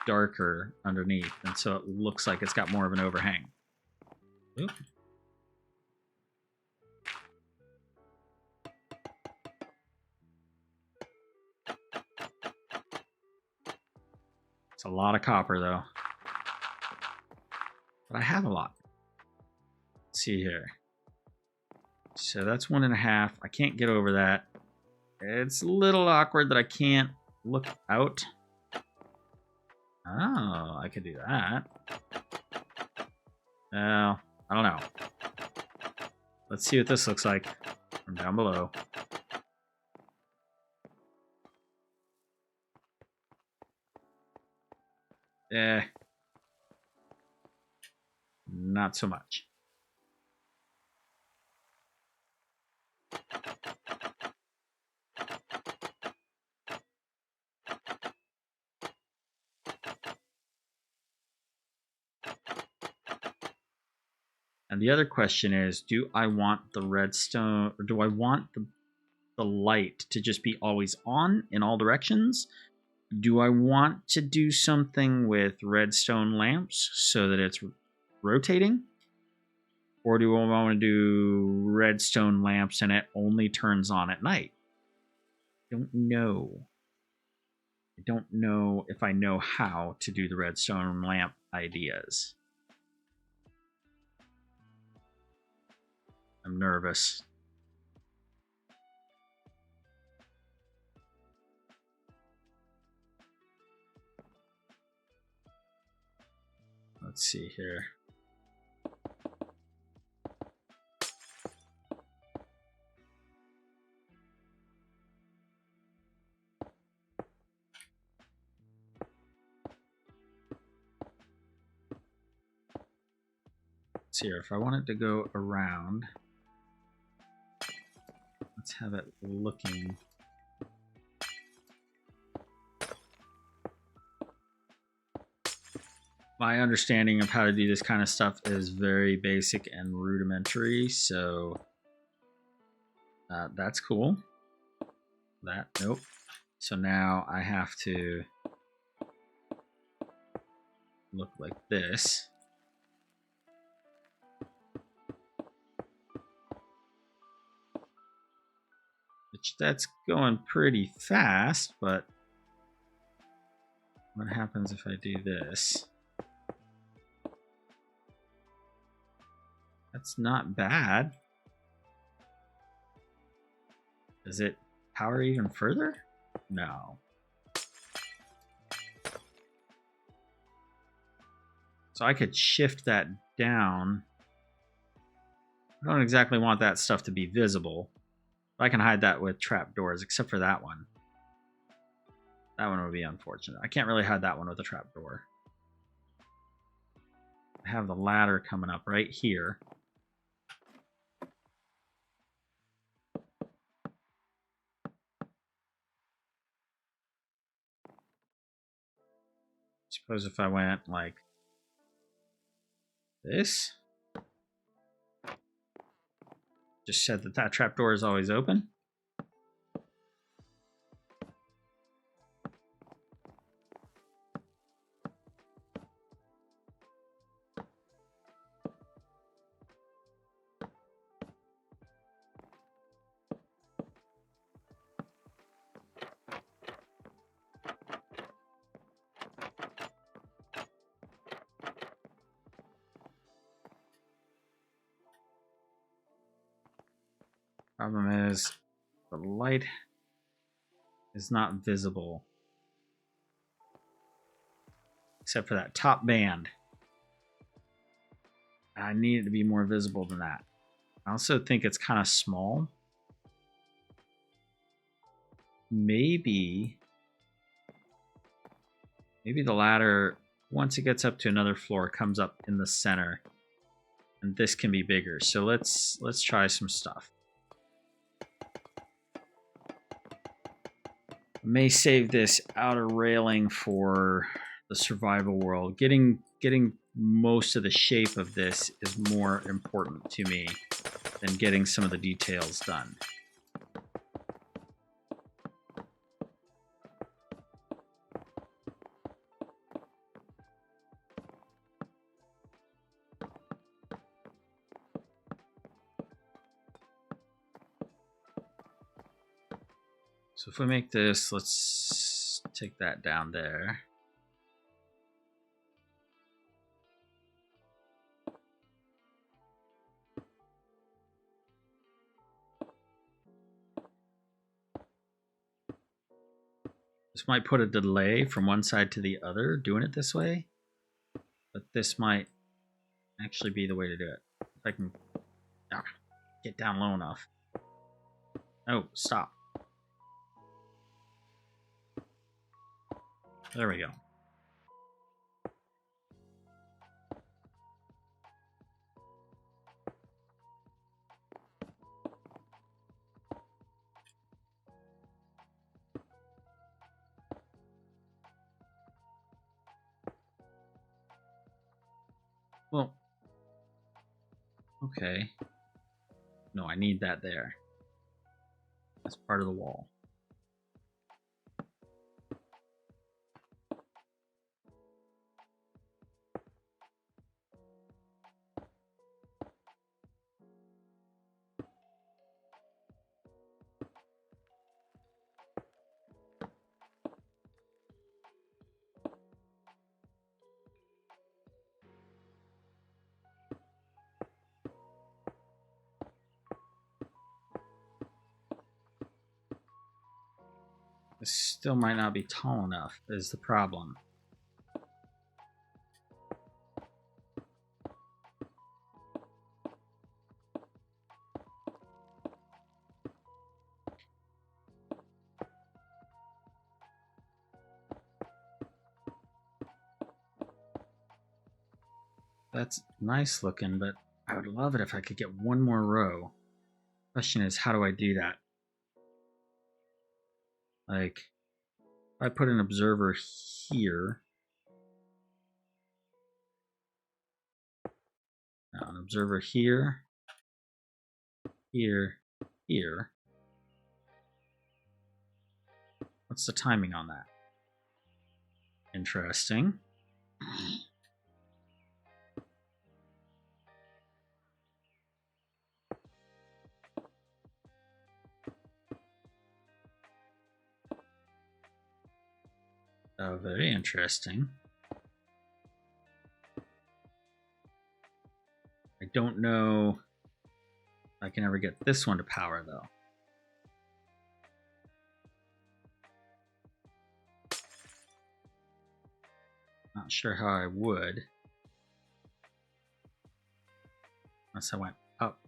darker underneath, and so it looks like it's got more of an overhang. Oop. It's a lot of copper, though. But I have a lot. Let's see here. So that's 1.5. I can't get over that. It's a little awkward that I can't look out. Oh, I could do that. Well, I don't know. Let's see what this looks like from down below. Not so much. And the other question is, do I want the redstone, or do I want the light to just be always on in all directions? Do I want to do something with redstone lamps so that it's rotating? Or do I want to do redstone lamps and it only turns on at night? I don't know. I don't know if I know how to do the redstone lamp ideas. I'm nervous. Let's see here. Let's see here. If I want it to go around, let's have it looking. My understanding of how to do this kind of stuff is very basic and rudimentary, so that's cool. Nope. So now I have to look like this. Which that's going pretty fast, but what happens if I do this? That's not bad. Does it power even further? No. So I could shift that down. I don't exactly want that stuff to be visible. I can hide that with trapdoors, except for that one. That one would be unfortunate. I can't really hide that one with a trapdoor. I have the ladder coming up right here. Suppose if I went like this, just said that that trapdoor is always open. Problem is, the light is not visible. Except for that top band. I need it to be more visible than that. I also think it's kind of small. Maybe the ladder, once it gets up to another floor, comes up in the center. And this can be bigger. So let's try some stuff. I may save this outer railing for the survival world. Getting most of the shape of this is more important to me than getting some of the details done. So if we make this, let's take that down there. Just This might put a delay from one side to the other doing it this way, but this might actually be the way to do it. If I can get down low enough. Oh, stop. There we go. Well, okay. No, I need that there. That's part of the wall. This still might not be tall enough, is the problem. That's nice looking, but I would love it if I could get one more row. Question is, how do I do that? Like, if I put an observer here, now an observer here, here, here. What's the timing on that? Interesting. Oh, very interesting. I don't know if I can ever get this one to power, though. Not sure how I would. Unless I went up.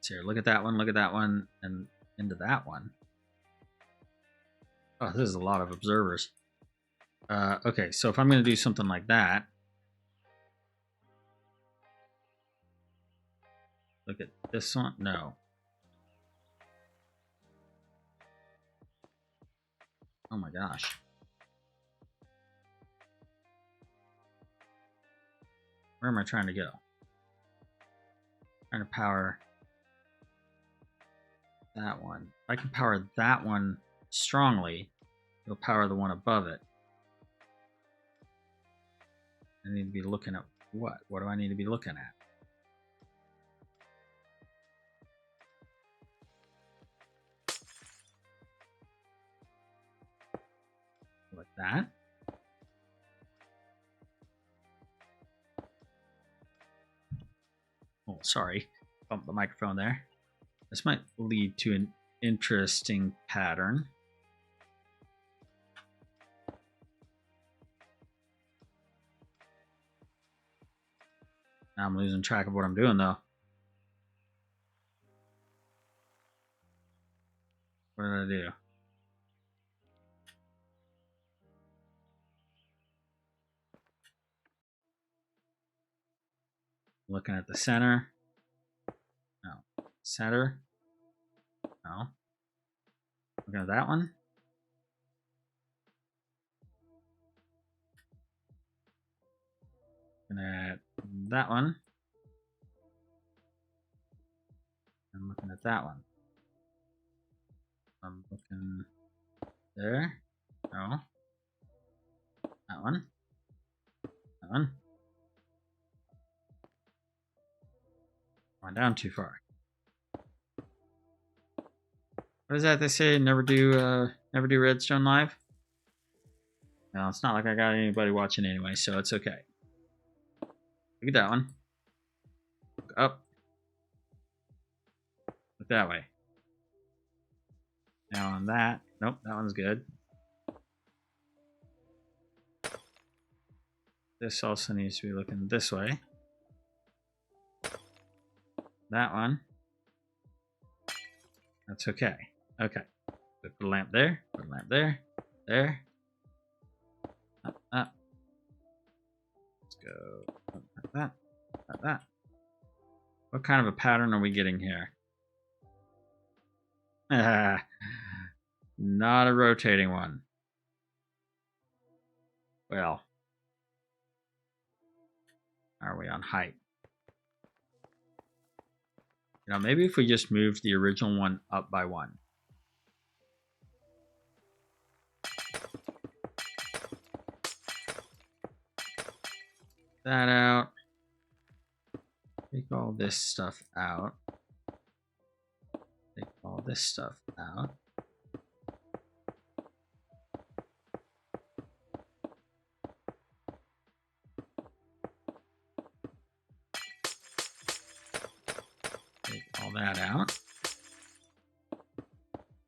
So here, look at that one, and into that one. Oh, this is a lot of observers. Okay, so if I'm going to do something like that, look at this one. No. Oh my gosh. Where am I trying to go? Trying to power that one. If I can power that one strongly, it'll power the one above it. I need to be looking at what? What do I need to be looking at? Like that. Oh, sorry. Bumped the microphone there. This might lead to an interesting pattern. Now I'm losing track of what I'm doing, though. What did I do? Looking at the center. No. Center. No. Looking at that one. Looking at that one. I'm looking at that one. I'm looking there. No. That one. That one. Went down too far. What is that they say? Never do Redstone live? No, it's not like I got anybody watching anyway, so it's okay. Look at that one. Look up. Look that way. Now on that. Nope, that one's good. This also needs to be looking this way. That one. That's okay. Okay. Put a lamp there. Put a lamp there. There. Up, up. Let's go like that. Like that. What kind of a pattern are we getting here? Not a rotating one. Well. Are we on height? You know, maybe if we just moved the original one up by one. That out. Take all this stuff out. Take all this stuff out. Take all that out.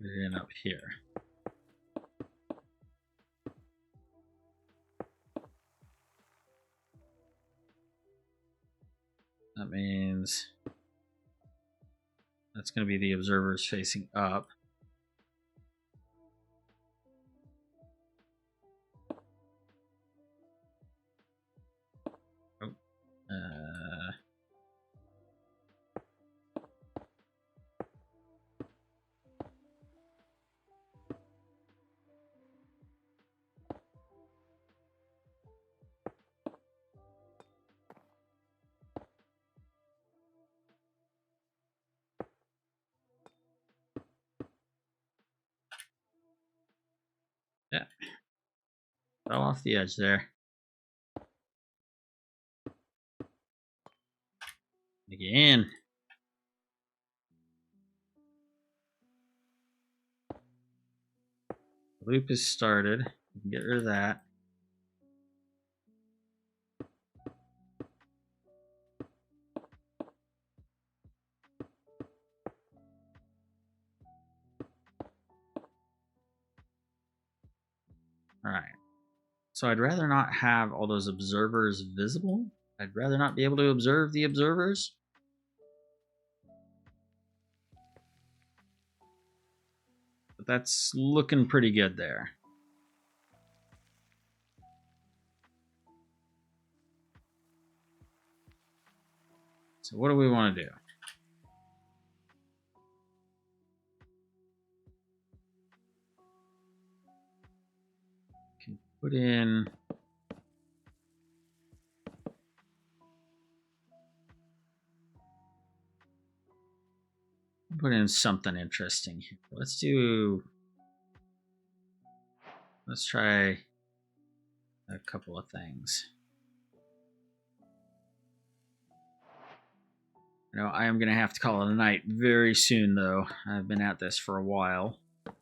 Put it in up here. That means that's going to be the observers facing up. Oh. Yeah. Fell off the edge there. Again. The loop is started. We can get rid of that. All right. So I'd rather not have all those observers visible. I'd rather not be able to observe the observers. But that's looking pretty good there. So what do we want to do? Can put in something interesting here. Let's try a couple of things. You know, I am going to have to call it a night very soon, though. I've been at this for a while. Let's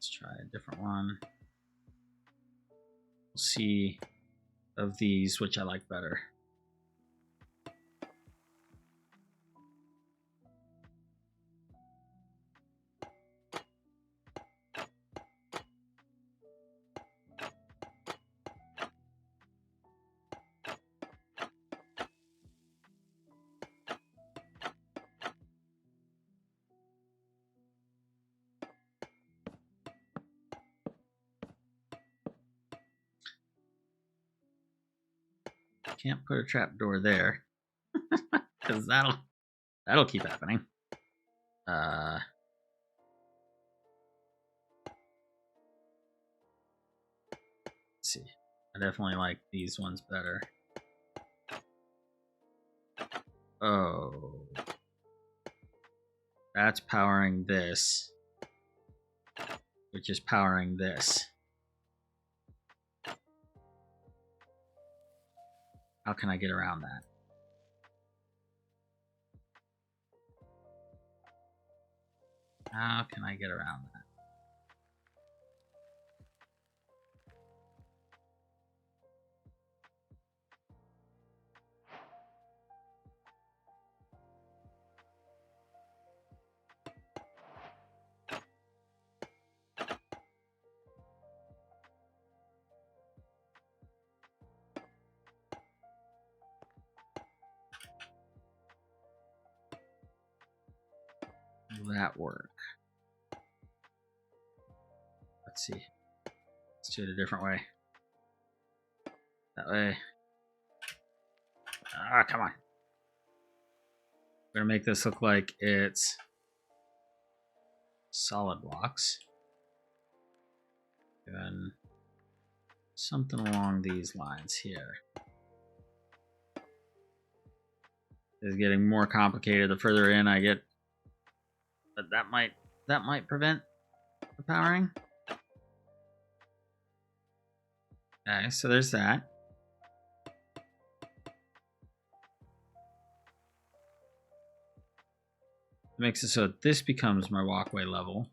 try a different one. We'll see of these which I like better. Can't put a trapdoor there because that'll keep happening. Let's see. I definitely like these ones better. Oh, that's powering this, which is powering this. How can I get around that? How can I get around that? Will that work? Let's see. Let's do it a different way. That way. Ah, come on. We're gonna make this look like it's solid blocks. And something along these lines here. It's getting more complicated the further in I get, but that might prevent the powering. Okay, so there's that. It makes it so this becomes my walkway level.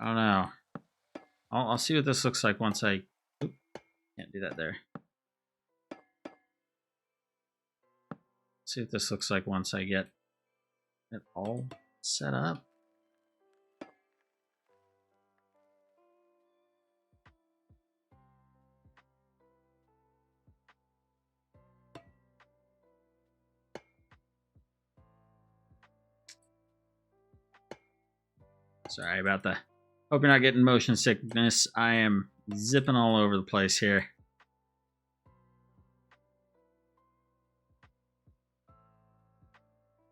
I don't know. I'll see what this looks like once I... Oop, can't do that there. See what this looks like once I get it all set up. Sorry about the... Hope you're not getting motion sickness. I am zipping all over the place here.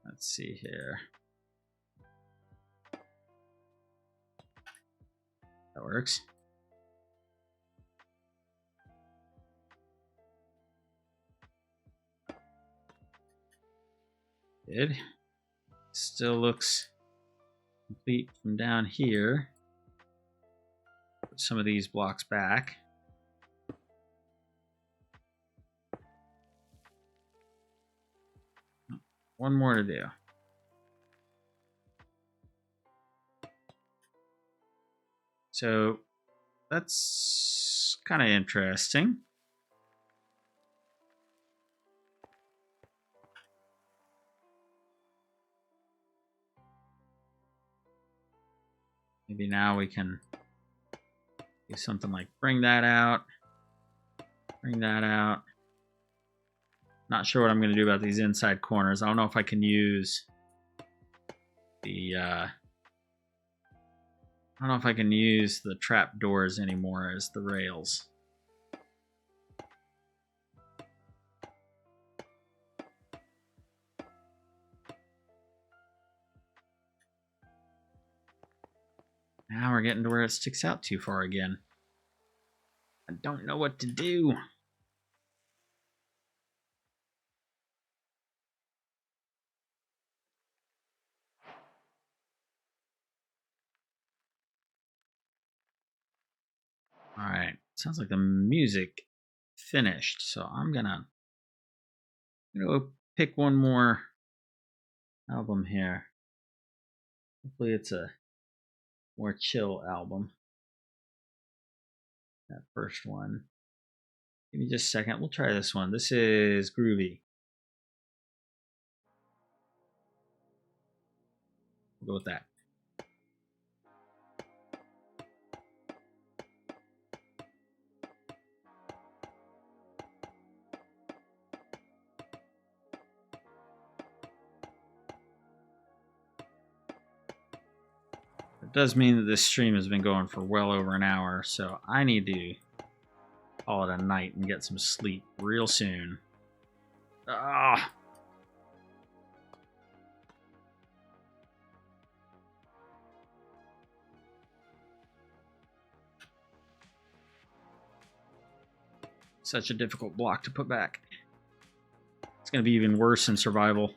Let's see here. That works. Good. Still looks complete from down here. Put some of these blocks back. One more to do. So that's kind of interesting. Maybe now we can do something like bring that out, bring that out. Not sure what I'm going to do about these inside corners. I don't know if I can use the I don't know if I can use the trap doors anymore as the rails. Now we're getting to where it sticks out too far again. I don't know what to do. All right, sounds like the music finished, so I'm gonna pick one more album here. Hopefully it's a more chill album. That first one. Give me just a second. We'll try this one. This is Groovy. We'll go with that. It does mean that this stream has been going for well over an hour, so I need to call it a night and get some sleep real soon. Ah! Such a difficult block to put back. It's going to be even worse in survival.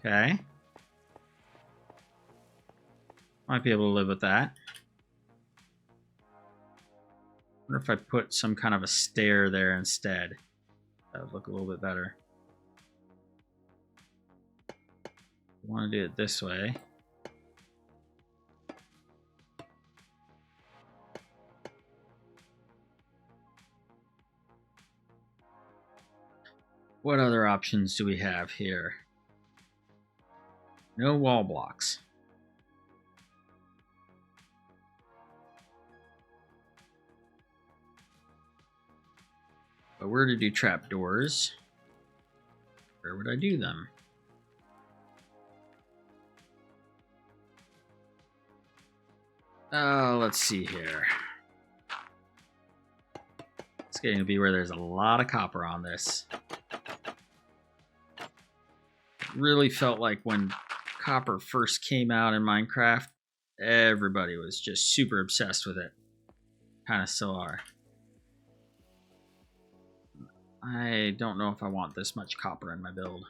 Okay. Might be able to live with that. Wonder if I put some kind of a stair there instead. That would look a little bit better. I want to do it this way. What other options do we have here? No wall blocks. But where to do trapdoors? Where would I do them? Let's see here. It's going to be where there's a lot of copper on this. It really felt like when copper first came out in Minecraft, everybody was just super obsessed with it. Kind of still are. I don't know if I want this much copper in my build.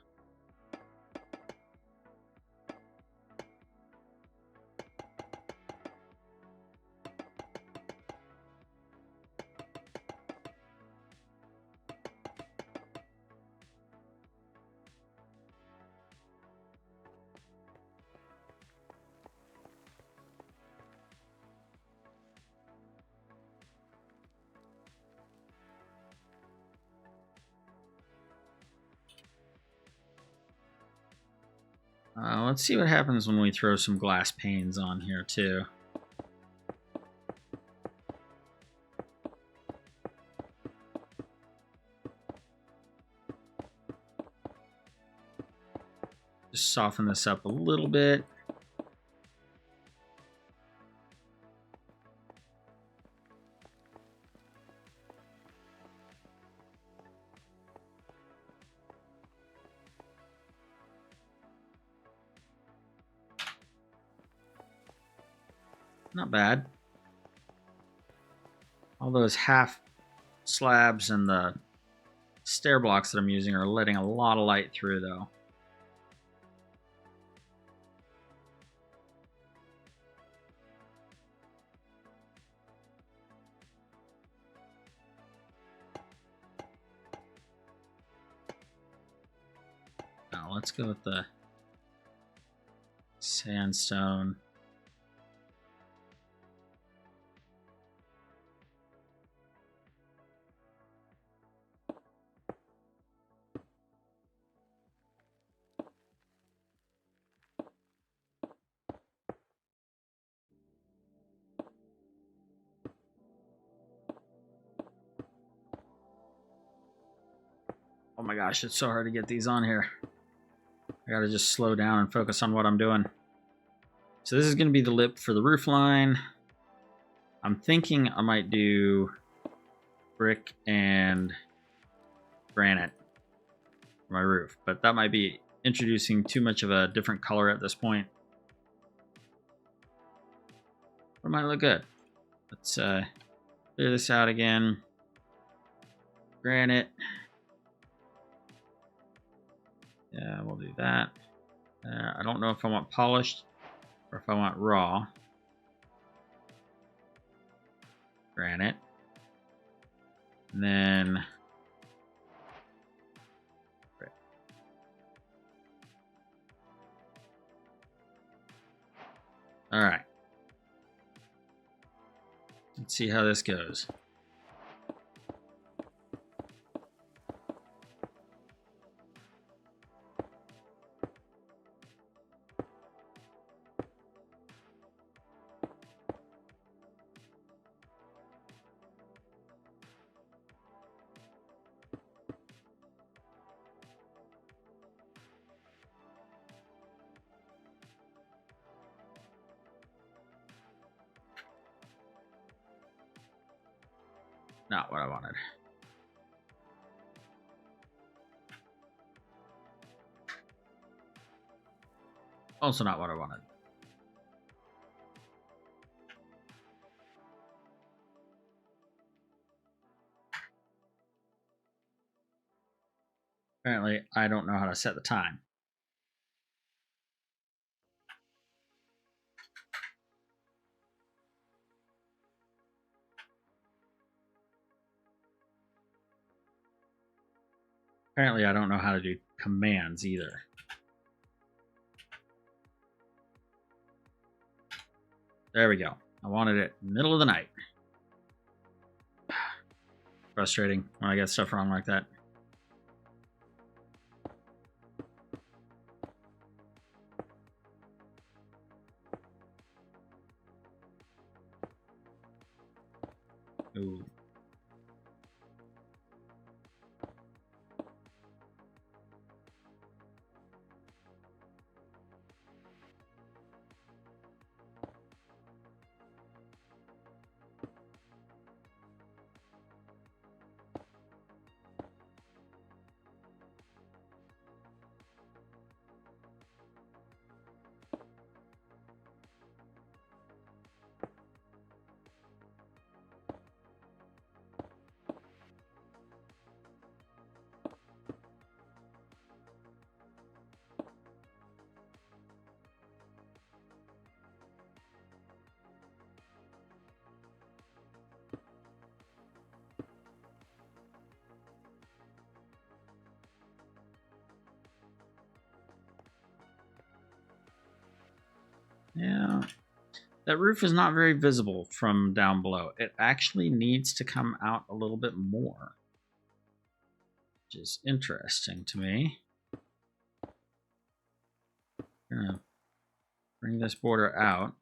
Let's see what happens when we throw some glass panes on here too. Just soften this up a little bit. Not bad. All those half slabs and the stair blocks that I'm using are letting a lot of light through though. Now let's go with the sandstone. Oh my gosh, it's so hard to get these on here. I gotta just slow down and focus on what I'm doing. So this is gonna be the lip for the roof line. I'm thinking I might do brick and granite for my roof, but that might be introducing too much of a different color at this point. But it might look good. Let's clear this out again. Granite. Yeah, we'll do that. I don't know if I want polished or if I want raw. Granite. And then brick. All right. Let's see how this goes. Not what I wanted. Also not what I wanted. Apparently, I don't know how to set the time. Apparently, I don't know how to do commands either. There we go. I wanted it middle of the night. Frustrating when I get stuff wrong like that. Ooh. Yeah, that roof is not very visible from down below. It actually needs to come out a little bit more, which is interesting to me. I'm gonna bring this border out.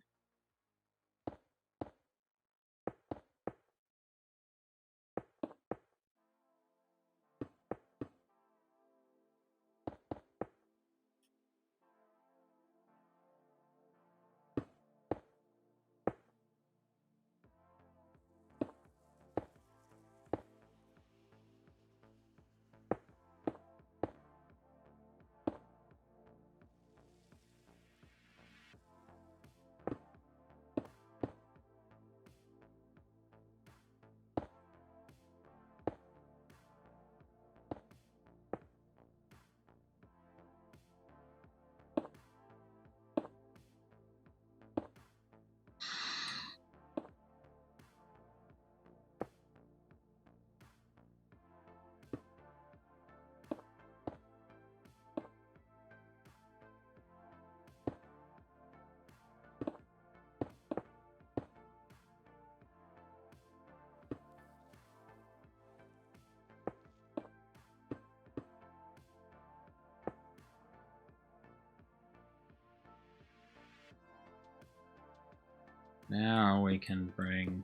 Now we can bring,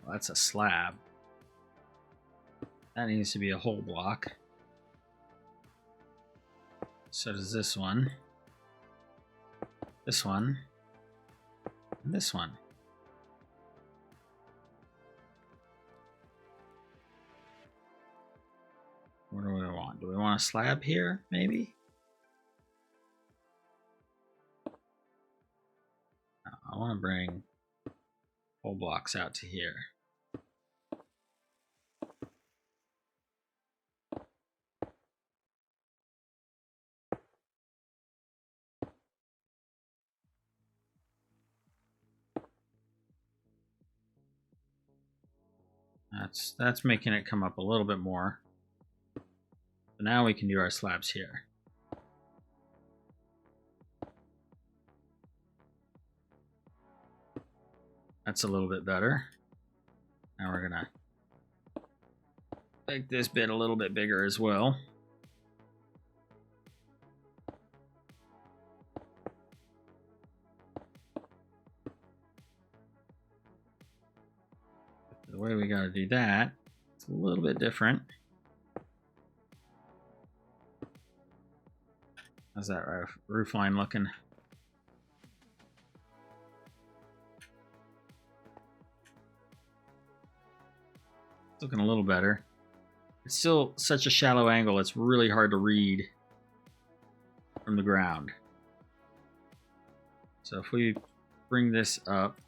well, that's a slab. That needs to be a whole block. So does this one, and this one. What do we want? Do we want a slab here, maybe? No, I want to bring whole blocks out to here. That's making it come up a little bit more. So now we can do our slabs here. That's a little bit better. Now we're gonna make this bit a little bit bigger as well. The way we gotta do that, it's a little bit different. How's that roof line looking? It's looking a little better. It's still such a shallow angle, it's really hard to read from the ground. So if we bring this up,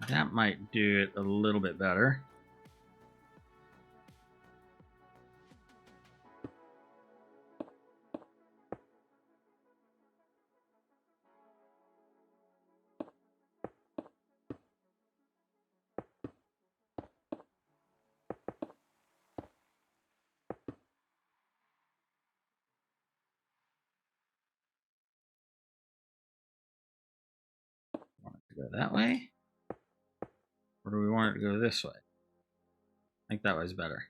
that might do it a little bit better. Go that way? Or do we want it to go this way? I think that way's better.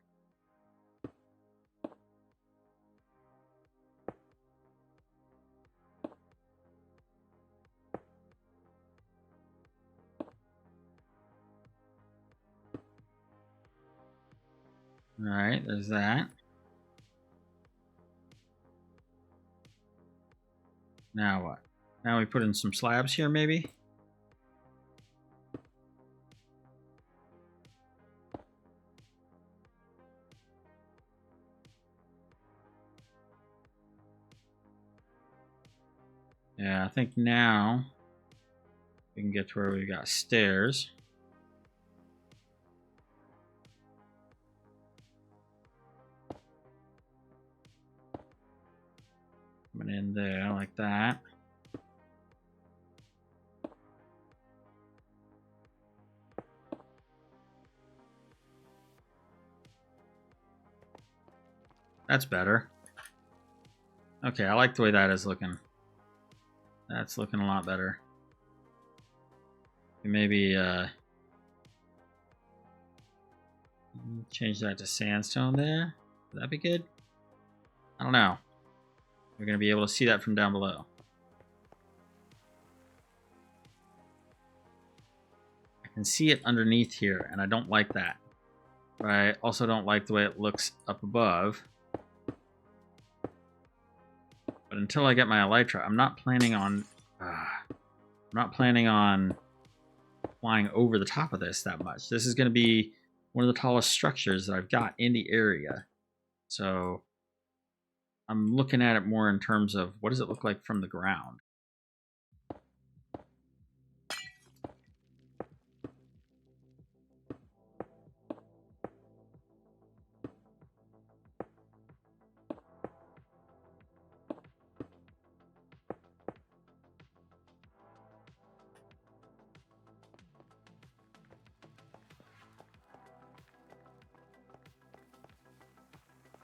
Alright, there's that. Now what? Now we put in some slabs here, maybe? Yeah, I think now we can get to where we got stairs. Coming in there like that. That's better. Okay, I like the way that is looking. That's looking a lot better. Maybe change that to sandstone there. Would that be good? I don't know. We're going to be able to see that from down below. I can see it underneath here, and I don't like that. But I also don't like the way it looks up above. But until I get my elytra, I'm not planning on flying over the top of this that much. This is going to be one of the tallest structures that I've got in the area. So I'm looking at it more in terms of what does it look like from the ground.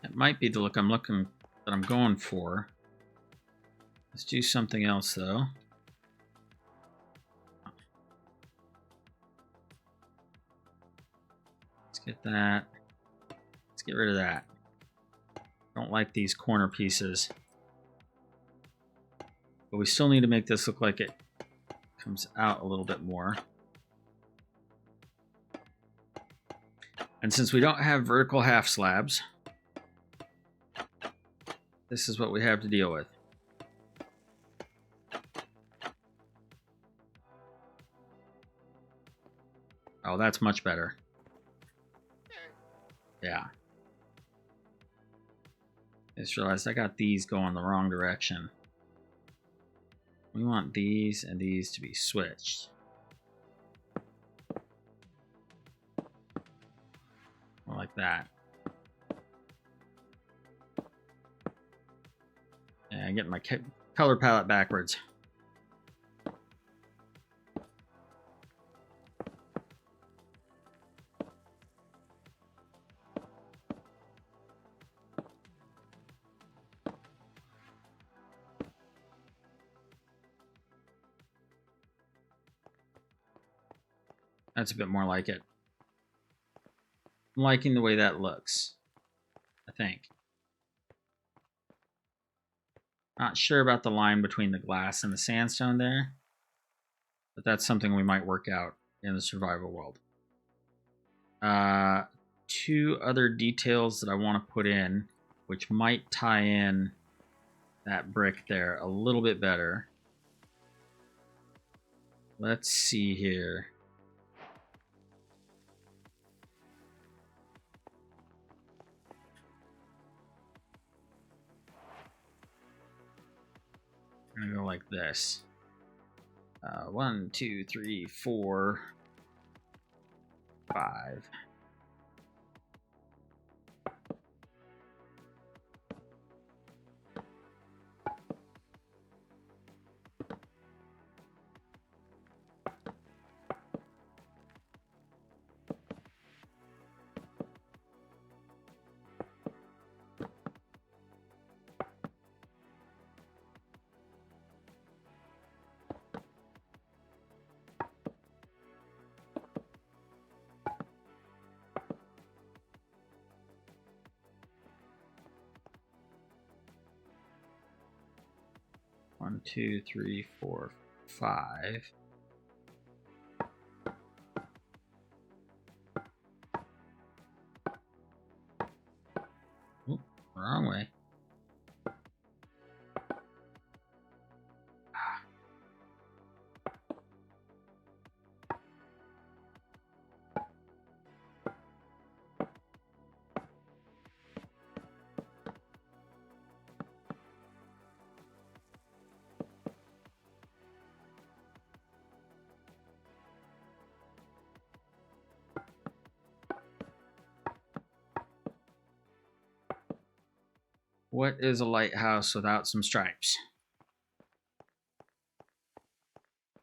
It might be the look that I'm going for. Let's do something else though. Let's get that. Let's get rid of that. Don't like these corner pieces. But we still need to make this look like it comes out a little bit more. And since we don't have vertical half slabs, this is what we have to deal with. Oh, that's much better. Yeah. I just realized I got these going the wrong direction. We want these and these to be switched. More like that. Yeah, I'm getting my color palette backwards. That's a bit more like it. I'm liking the way that looks, I think. Not sure about the line between the glass and the sandstone there, but that's something we might work out in the survival world. Two other details that I want to put in, which might tie in that brick there a little bit better. Let's see here. I'm gonna go like this. 1, 2, 3, 4, 5. 1, 2, 3, 4, 5. Oop, wrong way. What is a lighthouse without some stripes?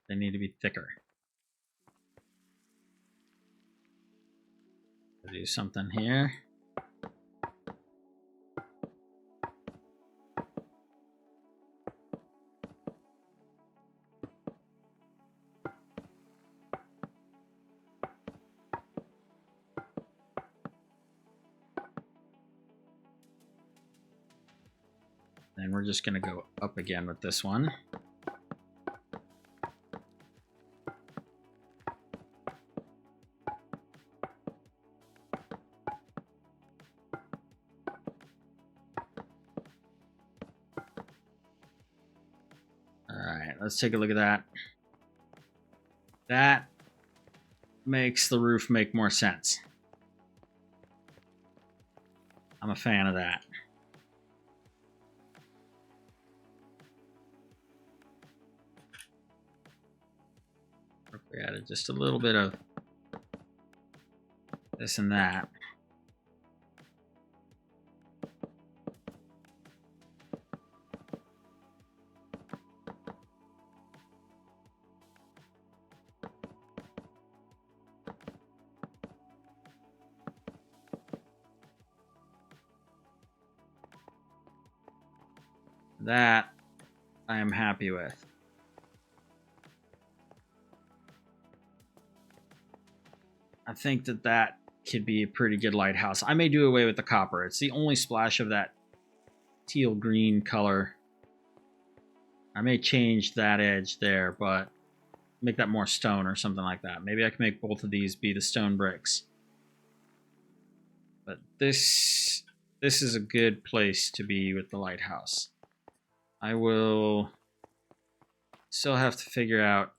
They need to be thicker. I'll do something here. And we're just going to go up again with this one. Alright, let's take a look at that. That makes the roof make more sense. I'm a fan of that. We added just a little bit of this and that. That I am happy with. I think that that could be a pretty good lighthouse. I may do away with the copper. It's the only splash of that teal green color. I may change that edge there, but make that more stone or something like that. Maybe I can make both of these be the stone bricks. But this is a good place to be with the lighthouse. I will still have to figure out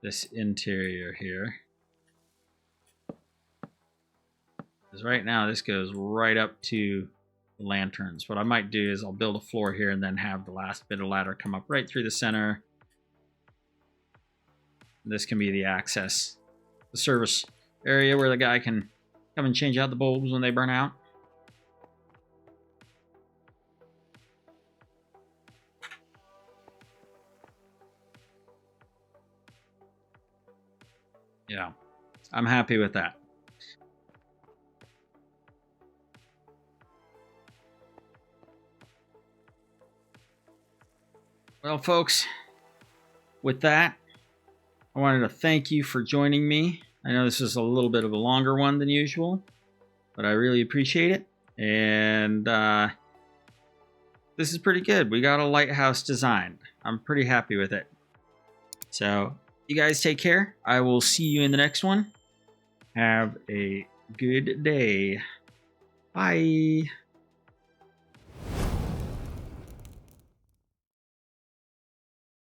this interior here. Because right now this goes right up to the lanterns. What I might do is I'll build a floor here and then have the last bit of ladder come up right through the center. This can be the access, the service area where the guy can come and change out the bulbs when they burn out. Yeah, I'm happy with that. Well, folks, with that, I wanted to thank you for joining me. I know this is a little bit of a longer one than usual, but I really appreciate it. And this is pretty good. We got a lighthouse designed. I'm pretty happy with it. So you guys take care. I will see you in the next one. Have a good day. Bye.